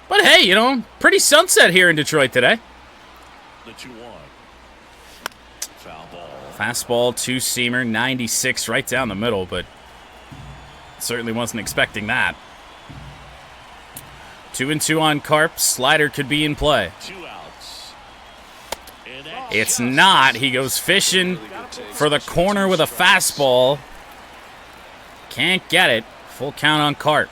But hey, you know, pretty sunset here in Detroit today. The 2-1. Foul ball. Fastball, two-seamer, 96 right down the middle, but certainly wasn't expecting that. 2-2 on Carp. Slider could be in play. 2 outs. It's not. He goes fishing for the corner with a fastball. Can't get it. Full count on Carp.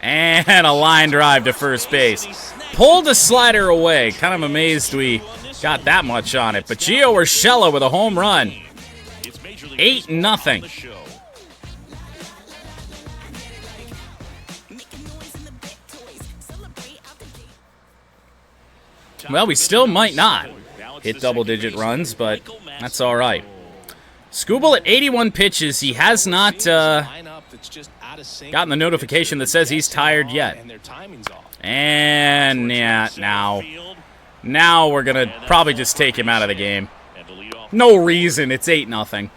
And a line drive to first base. Pulled the slider away. Kind of amazed we got that much on it. But Gio Urshela with a home run. 8-0. Well, we still might not hit double-digit runs, but that's all right. Skubal at 81 pitches. He has not gotten the notification that says he's tired yet. And, yeah, now we're going to probably just take him out of the game. No reason. It's 8-0.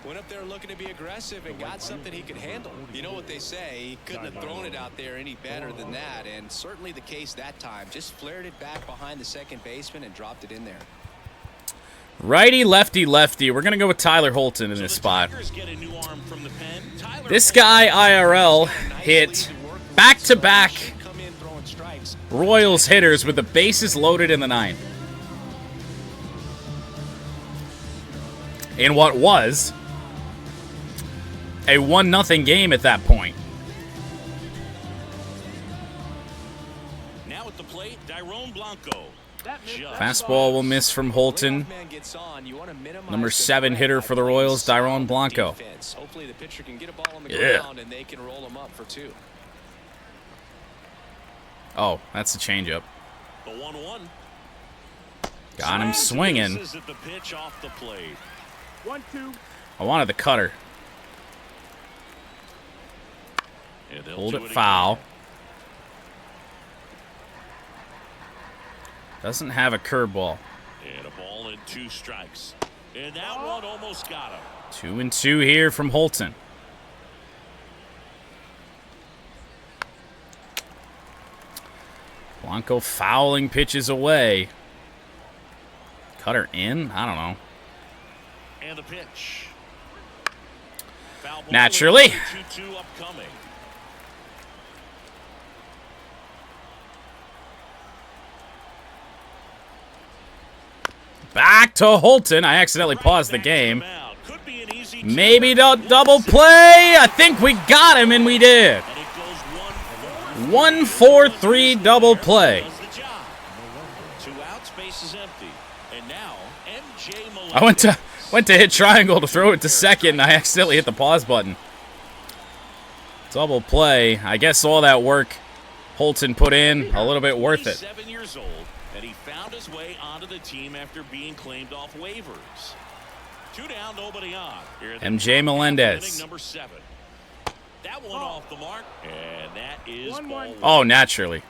Went up there looking to be aggressive and got something he could handle. You know what they say, he couldn't have thrown it out there any better than that, and certainly the case that time. Just flared it back behind the second baseman and dropped it in there. Righty, lefty, lefty. We're going to go with Tyler Holton in this spot. This guy, IRL, hit back-to-back Royals hitters with the bases loaded in the ninth. In what was a 1-0 game at that point. Now at the plate, Dairon Blanco. Fastball will miss from Holton. Number 7 hitter for the Royals, Dairon Blanco. Hopefully the pitcher can get a ball on the ground and they can roll him up for 2. Oh, that's a changeup. The 1-1. Got him swinging. At the pitch off the plate. 1-2. I wanted the cutter. Hold it foul. Doesn't have a curveball. And a ball and 2 strikes. And that one almost got him. 2-2 here from Holton. Blanco fouling pitches away. Cutter in? I don't know. And the pitch. Naturally. 2-2 upcoming. Back to Holton. I accidentally paused the game. Maybe double play. I think we got him, and we did. 1-4-3 double play. I went to hit triangle to throw it to second, and I accidentally hit the pause button. Double play. I guess all that work Holton put in, a little bit worth it. 7 years old, and he found his way onto the team after being claimed off waivers. 2 down, nobody on. MJ Melendez. Number 7. That one off the mark, and that is ball 1. Oh, naturally.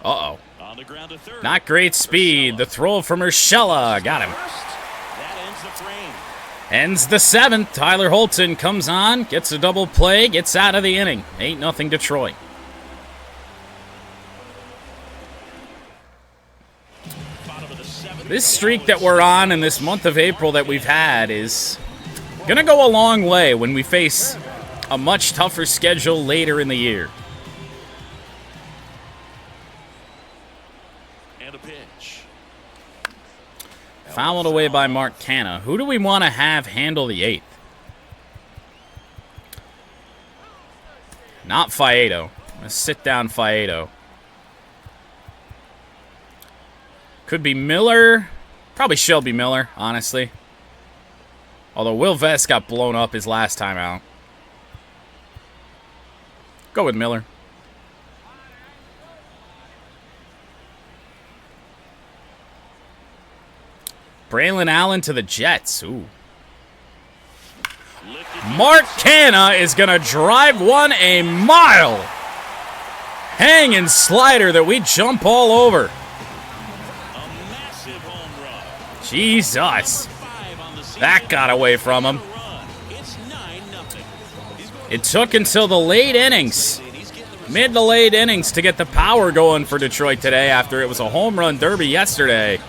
Uh-oh. On the ground to third. Not great speed. The throw from Urshela. Got him. That ends the frame. Ends the 7th. Tyler Holton comes on, gets a double play, gets out of the inning. 8-0 Detroit. This streak that we're on in this month of April that we've had is going to go a long way when we face a much tougher schedule later in the year. And a pitch. Fouled away by Mark Canha. Who do we want to have handle the 8th? Not Faedo. Let's sit down Faedo. Could be Miller. Probably Shelby Miller, honestly. Although Will Vest got blown up his last time out. Go with Miller. Braylon Allen to the Jets. Ooh. Mark Canha is going to drive one a mile. Hanging slider that we jump all over. Jesus. That got away from him. It took until the late innings, mid to late innings, to get the power going for Detroit today after it was a home run derby yesterday.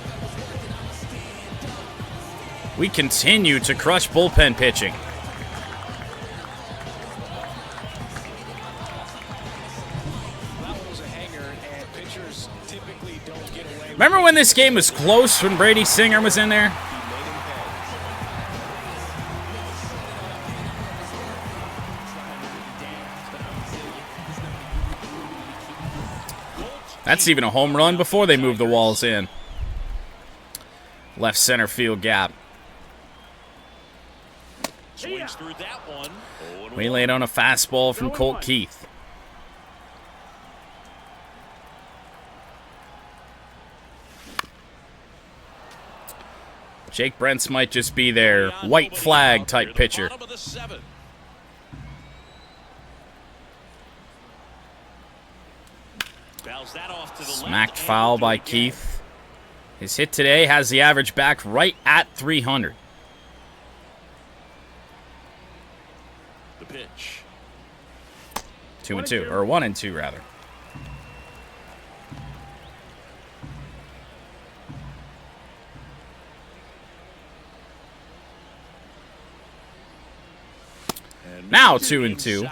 We continue to crush bullpen pitching. Remember when this game was close when Brady Singer was in there? That's even a home run before they moved the walls in. Left center field gap. Swings through that one. We laid on a fastball from Colt Keith. Jake Brentz might just be their white flag type pitcher. Smacked foul by Keith. His hit today has the average back right at 300. The pitch. 2-2, or 1-2 rather. Now 2-2.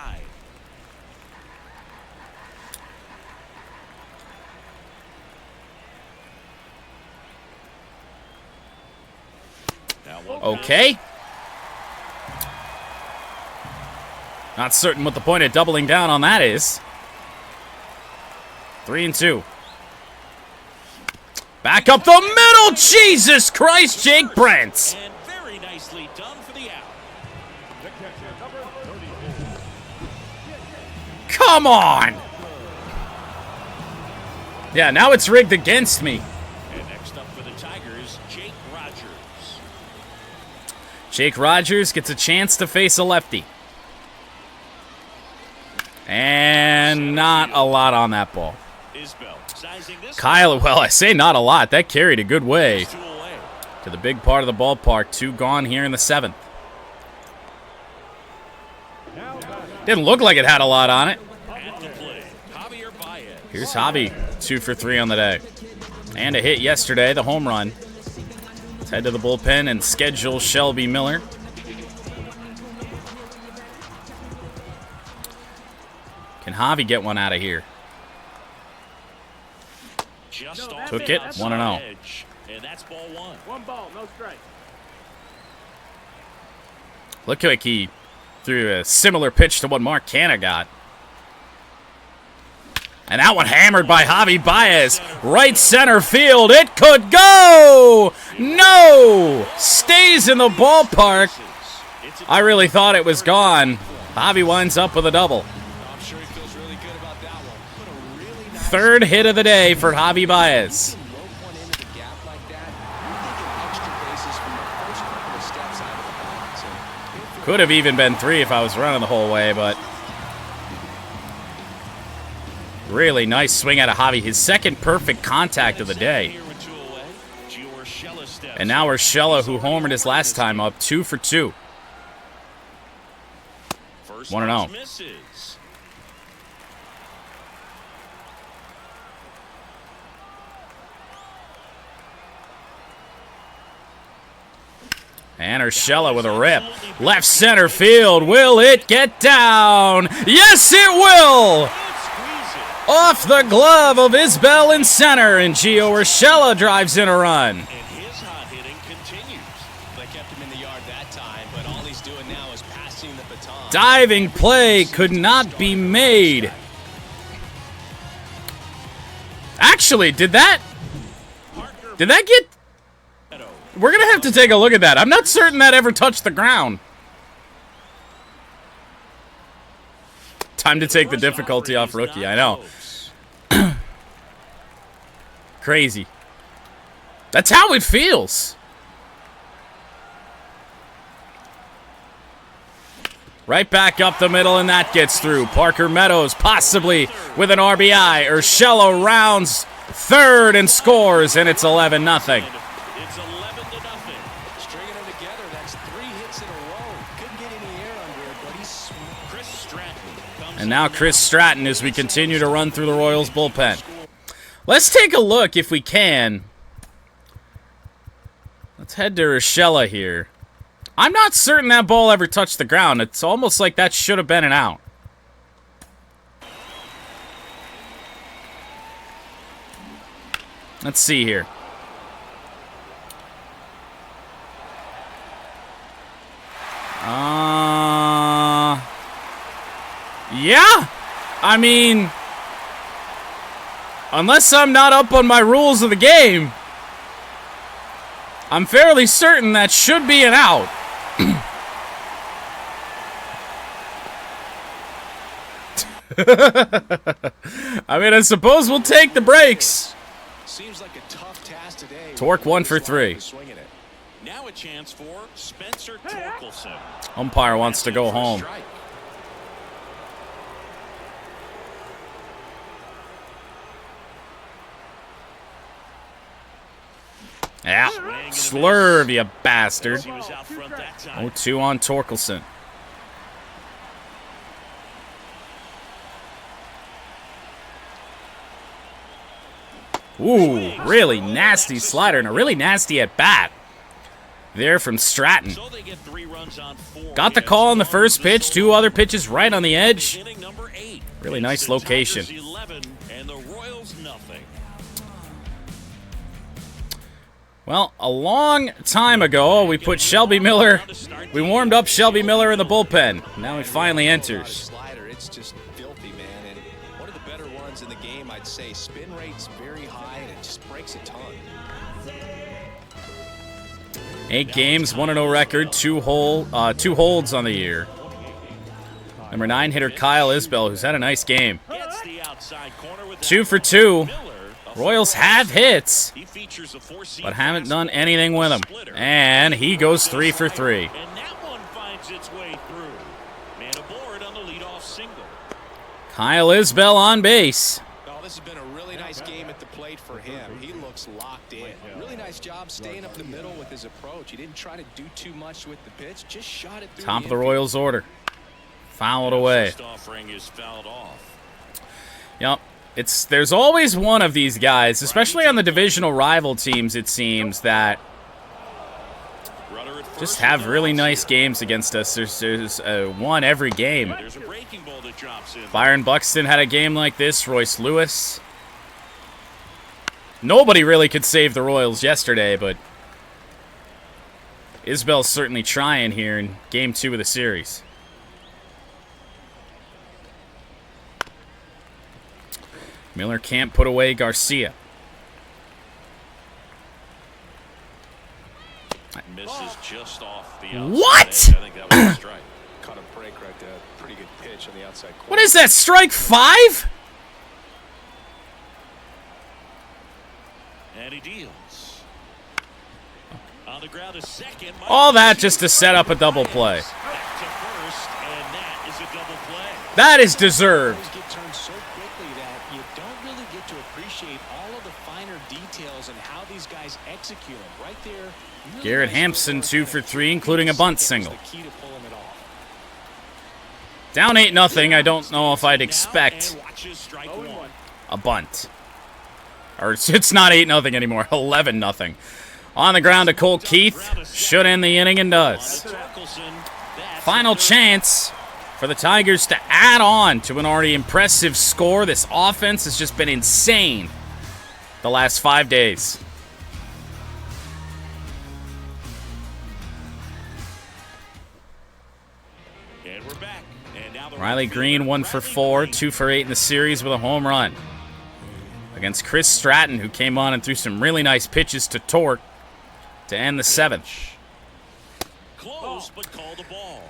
Okay. Not certain what the point of doubling down on that is. 3-2. Back up the middle. Jesus Christ, Jake Brentz. And very nicely done for the out. Come on. Yeah, now it's rigged against me. And next up for the Tigers, Jake Rogers. Jake Rogers gets a chance to face a lefty. And not a lot on that ball. Kyle, well, I say not a lot. That carried a good way to the big part of the ballpark. 2 gone here in the 7th. Didn't look like it had a lot on it. Here's Javi, 2 for 3 on the day. And a hit yesterday, the home run. Let's head to the bullpen and schedule Shelby Miller. Can Javi get one out of here? Took it, 1-0. And that's ball 1. 1 ball, no strike. Look like he threw a similar pitch to what Mark Canna got. And that one hammered by Javi Baez. Right center field. It could go! No! Stays in the ballpark. I really thought it was gone. Javi winds up with a double. Third hit of the day for Javi Baez. Could have even been 3 if I was running the whole way, but really nice swing out of Javi. His second perfect contact of the day. And now Urshela, who homered his last time up, 2 for 2. 1-0. And Urshela with a rip. Left center field. Will it get down? Yes, it will! Off the glove of Isbell in center, and Gio Urshela drives in a run. And his hot hitting continues. They kept him in the yard that time, but all he's doing now is passing the baton. Diving play could not be made. Actually, did that get... We're going to have to take a look at that. I'm not certain that ever touched the ground. Time to take the difficulty off rookie, I know. Crazy. That's how it feels. Right back up the middle, and that gets through. Parker Meadows possibly with an RBI. Urshela rounds third and scores, and it's 11-0. And now Chris Stratton as we continue to run through the Royals bullpen. Let's take a look if we can. Let's head to Urshela here. I'm not certain that ball ever touched the ground. It's almost like that should have been an out. Let's see here. Yeah, I mean, unless I'm not up on my rules of the game, I'm fairly certain that should be an out. I mean, I suppose we'll take the breaks. Seems like a tough task today. Torque 1 for 3. Now a chance for Spencer Torkelson. Umpire wants to go home. Yeah, slurve, you bastard. 0-2 on Torkelson. Ooh, really nasty slider and a really nasty at bat there from Stratton. Got the call on the first pitch, 2 other pitches right on the edge. Really nice location. Well, a long time ago, we put Shelby Miller, we warmed up Shelby Miller in the bullpen. Now he finally enters. It's just filthy, man. And one of the better ones in the game, I'd say. Spin rate's very high, and it just breaks a ton. 8 games, 1-0 record, 2 holds on the year. Number 9 hitter Kyle Isbell, who's had a nice game. 2 for 2. Royals have hits, but haven't done anything with them. And he goes 3 for 3. And that one finds its way through. Man aboard on the leadoff single. Kyle Isbell on base. Oh, this has been a really nice game at the plate for him. He looks locked in. Really nice job staying up the middle with his approach. He didn't try to do too much with the pitch, just shot it through. Top of the Royals order. Fouled away. Yep. There's always one of these guys, especially on the divisional rival teams, it seems, that just have really nice games against us. There's one every game. Byron Buxton had a game like this. Royce Lewis. Nobody really could save the Royals yesterday, but Isbell's certainly trying here in Game 2 of the series. Miller can't put away Garcia. Misses just off the What? I think that was a strike. Caught a break right there. Pretty good pitch on the outside corner. What is that, strike 5? And he deals. On the ground, a second. All that just to set up a double play. Back to first, and that is a double play. That is deserved. Get turned so quickly that you don't really get to appreciate all of the finer details and how these guys execute them. Right there. Really Garrett nice Hampson work 2 for and 3, including a bunt second was single. the key to pulling it off. Down 8-0. I don't know if I'd expect And watches strike one. a bunt. Or it's not 8-0 anymore. 11-0. On the ground to Cole Keith. Should end the inning and does. Final chance for the Tigers to add on to an already impressive score. This offense has just been insane the last 5 days. And we're back. And now the Riley Green 1 for 4, 2 for 8 in the series with a home run against Chris Stratton, who came on and threw some really nice pitches to Torque to end the 7th. close, but call the ball.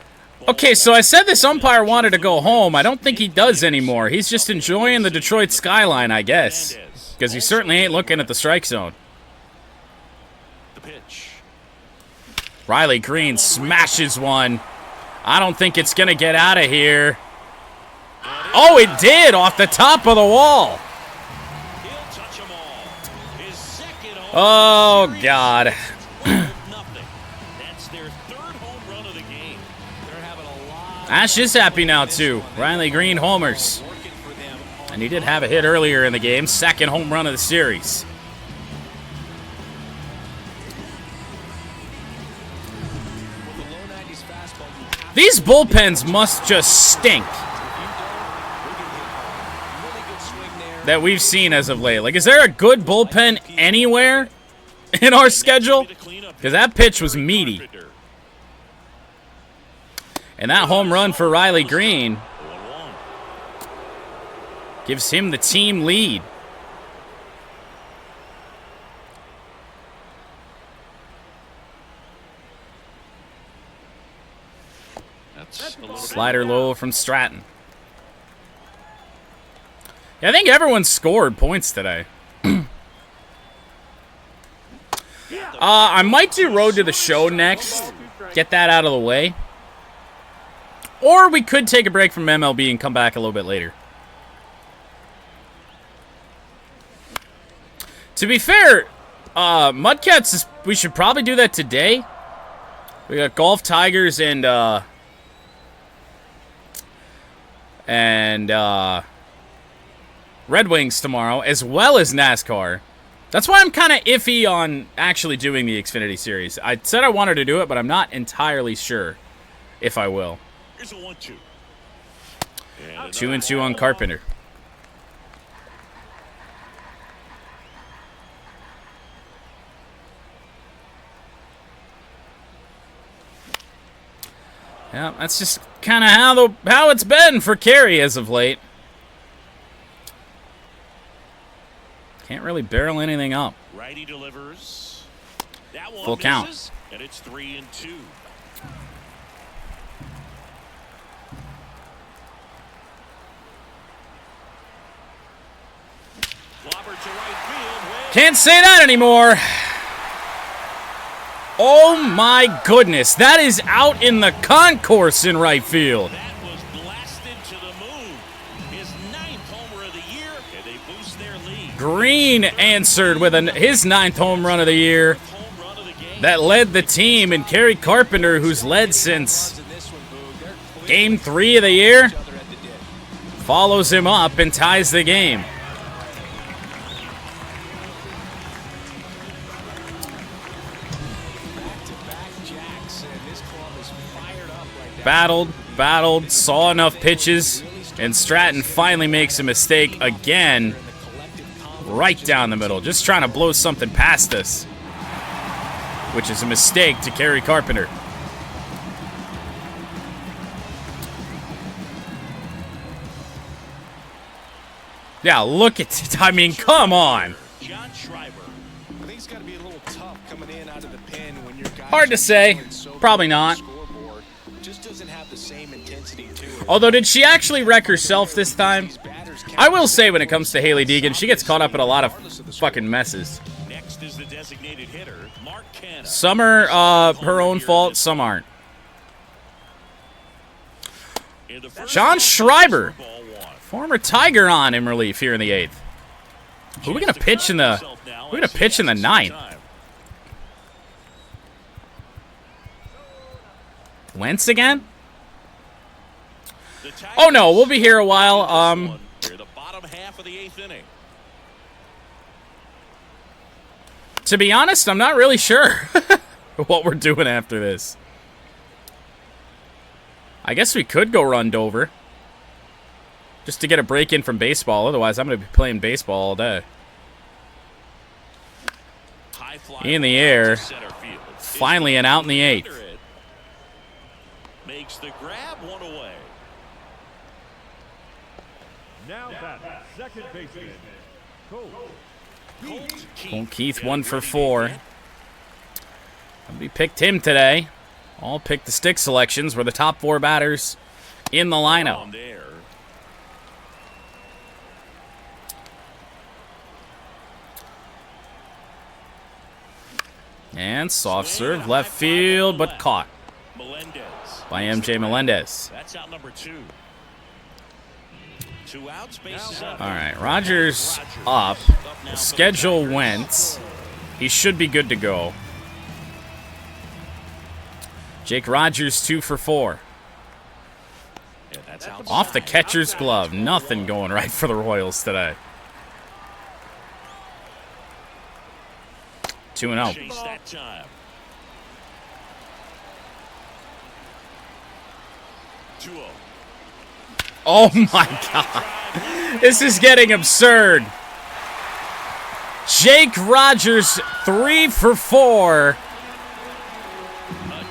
Okay, so I said this umpire wanted to go home. I don't think he does anymore. He's just enjoying the Detroit skyline, I guess, because he certainly ain't looking at the strike zone. The pitch. Riley Green smashes one. I don't think it's going to get out of here. Oh, it did, off the top of the wall. He'll touch them all. His second home Oh, God. nothing. That's their third home run of the game. They're having a lot Ash is happy now, too. Riley Green homers. working for them. And he did have a hit earlier in the game. Second home run of the series. With the low 90s fastball, you have These bullpens must just stink really good swing there. that we've seen as of late. Like, is there a good bullpen anywhere in our schedule? Because that pitch was meaty. And that home run for Riley Green gives him the team lead. Slider low from Stratton. Yeah, I think everyone scored points today. I might do Road to the Show next. Get that out of the way. Or we could take a break from MLB and come back a little bit later. To be fair, Mudcats, we should probably do that today. We got Golf Tigers and Red Wings tomorrow, as well as NASCAR. That's why I'm kind of iffy on actually doing the Xfinity Series. I said I wanted to do it, but I'm not entirely sure if I will. Here's a 1-2. 2-2 on Carpenter. Yeah, that's just kind of how it's been for Carey as of late. Can't really barrel anything up. Righty delivers. That one Full count. misses, and it's 3-2. Clobbered to right field. Can't say that anymore. Oh my goodness, that is out in the concourse in right field. That was blasted to the moon. His 9th homer of the year, and they boost their lead. Green answered with his 9th home run of the year. Home run of the game. That led the team, and Kerry Carpenter, who's led since Game 3 of the year, follows him up and ties the game. Battled, saw enough pitches, and Stratton finally makes a mistake again, right down the middle, just trying to blow something past us, which is a mistake to Kerry Carpenter. Yeah, look at it. I mean, come on. John Schreiber. I think it's got to be a little tough coming in out of the pen when your guys Hard to say. Probably not. Just doesn't have the same intensity to it. Although, did she actually wreck herself this time? I will say when it comes to Haley Deegan, she gets caught up in a lot of fucking messes. Next is the designated hitter, Mark Canna. Some are her own fault, some aren't. In the first John inning, Schreiber, ball one. former Tiger, on in relief here in the 8th. Who are we gonna pitch in the? We're gonna pitch in the 9th. Wentz again? Oh no, we'll be here a while. Near the bottom half of the 8th inning. To be honest, I'm not really sure what we're doing after this. I guess we could go run Dover. Just to get a break in from baseball. Otherwise, I'm going to be playing baseball all day. High fly In the air. to center field. Finally an out in the 8th. Makes the grab, one away. Now that second baseman, Cole. Colt Keith 1 for 4. We picked him today. All picked the stick selections. Were the top 4 batters in the lineup. On there. And soft serve, left field, but caught Melendez. by MJ Melendez. That's out number 2. 2 outs, bases up. All right, Rogers up. The schedule went. He should be good to go. Jake Rogers 2 for 4. Yeah, that's outside. Off the catcher's glove. Nothing going right for the Royals today. 2-0. Chase that time. 2-0. Oh my God. This is getting absurd. Jake Rogers 3 for 4. A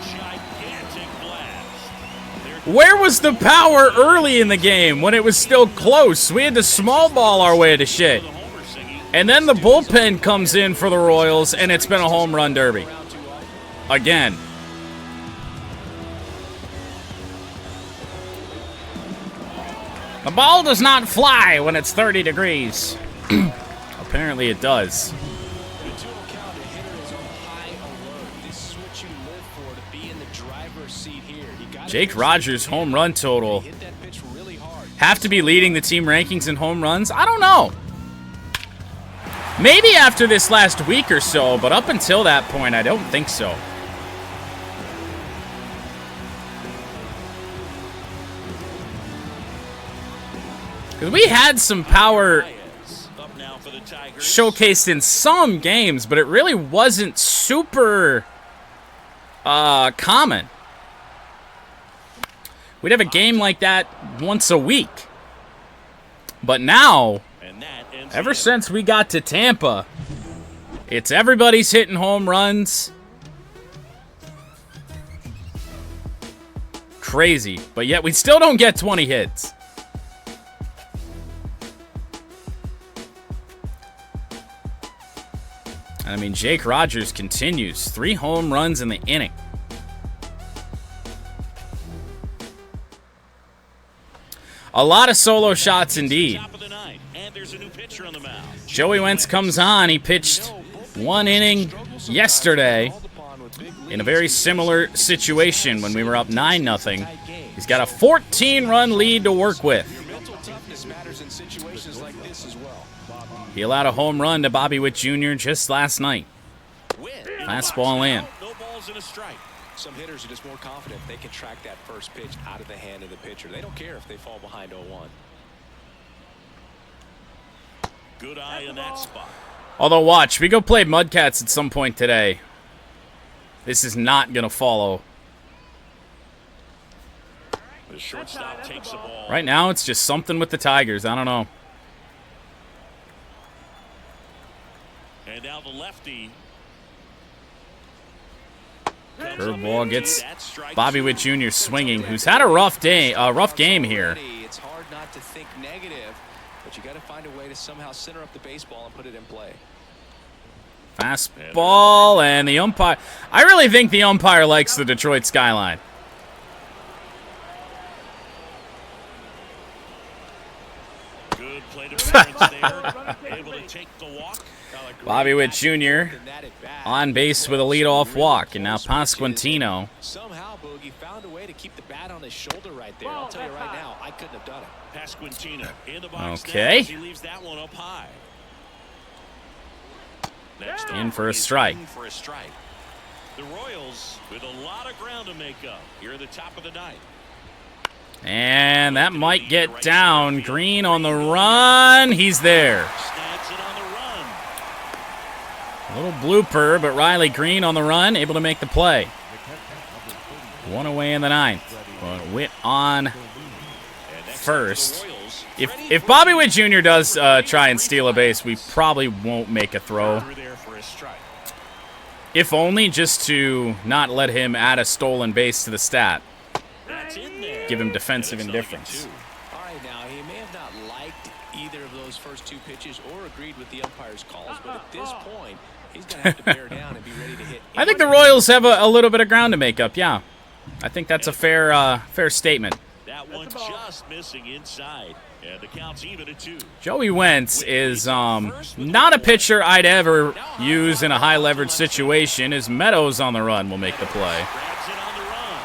gigantic blast. Where was the power early in the game when it was still close? We had to small ball our way to shit. The homer singing. And then the bullpen comes in for the Royals, and it's been a home run derby. Again. The ball does not fly when it's 30 degrees. Apparently it does. The 2-0 count, the hitter is on the high Jake Rogers' home run total. Have to be leading the team rankings in home runs? I don't know. Maybe after this last week or so, but up until that point, I don't think so. Because we had some power showcased in some games, but it really wasn't super common. We'd have a game like that once a week. But now, ever since we got to Tampa, it's everybody's hitting home runs. Crazy. But yet we still don't get 20 hits. I mean, Jake Rogers continues. 3 home runs in the inning. A lot of solo shots indeed. Joey Wentz comes on. He pitched 1 inning yesterday in a very similar situation when we were up 9-0. He's got a 14-run lead to work with. He allowed a home run to Bobby Witt Jr. just last night. Fastball in. Some hitters are just more confident they can track that first pitch out of the hand of the pitcher. They don't care if they fall behind 0-1. Good eye in that spot. Although, watch, we go play Mudcats at some point today. This is not going to follow. The shortstop takes the ball. Right now, it's just something with the Tigers. I don't know. And now the lefty. Curveball gets Bobby Witt Jr. swinging, who's had a rough game here. It's hard not to think negative, but you got to find a way to somehow center up the baseball and put it in play. Fastball, and the umpire. I really think the umpire likes the Detroit skyline. Good plate appearance there. Able to take the walk. Bobby Witt Jr. on base with a leadoff walk, and now Pasquantino. Somehow, Boogie found a way to keep the bat on his shoulder right there. I'll tell you right now, I couldn't have done it. Pasquantino in the box. Okay. He leaves that one up high. Next In for a strike. The Royals with a lot of ground to make up here at the top of the ninth. And that might get down. Green on the run. He's there. Snags it on the run. A little blooper, but Riley Green on the run, able to make the play. 1 away in the 9th. But Witt on first. If Bobby Witt Jr. does try and steal a base, we probably won't make a throw. If only just to not let him add a stolen base to the stat. Give him defensive indifference. All right, now, he may have not liked either of those first 2 pitches or agreed with the umpire's calls, but at this point, he's going to have to bear down and be ready to hit. I think the Royals have a little bit of ground to make up, yeah. I think that's a fair statement. That one just missing inside, and the count's even at 2. Joey Wentz is not a pitcher I'd ever use in a high-leverage situation, as Meadows on the run will make the play. Grabs it on the run.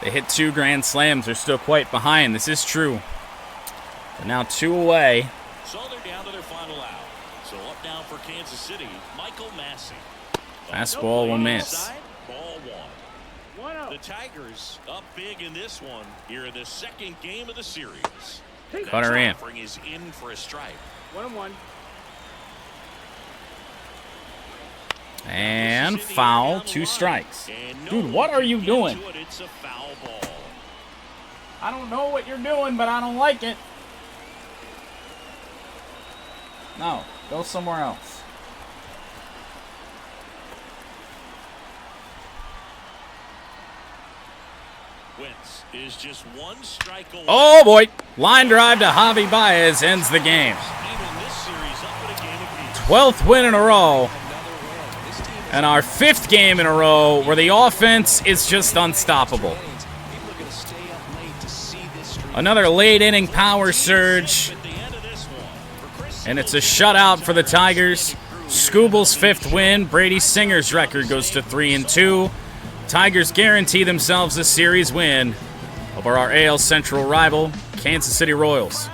They hit 2 grand slams. They're still quite behind. This is true. They're now 2 away. So they're down to their final out. So up now for Kansas City, Michael Massey. Fastball will miss. Ball 1. The Tigers up big in this one here in the second game of the series. Cutter in. Offering is in for a strike. 1-1. And foul, 2 strikes. Dude, what are you doing? It's a foul ball. I don't know what you're doing, but I don't like it. No, go somewhere else. Wentz is just 1 strike away. Oh, boy. Line drive to Javi Baez ends the game. Even this series up in a game apiece. 12th win in a row. And our 5th game in a row where the offense is just unstoppable. Another late inning power surge. And it's a shutout for the Tigers. Scooble's 5th win. Brady Singer's record goes to 3-2. Tigers guarantee themselves a series win over our AL Central rival, Kansas City Royals.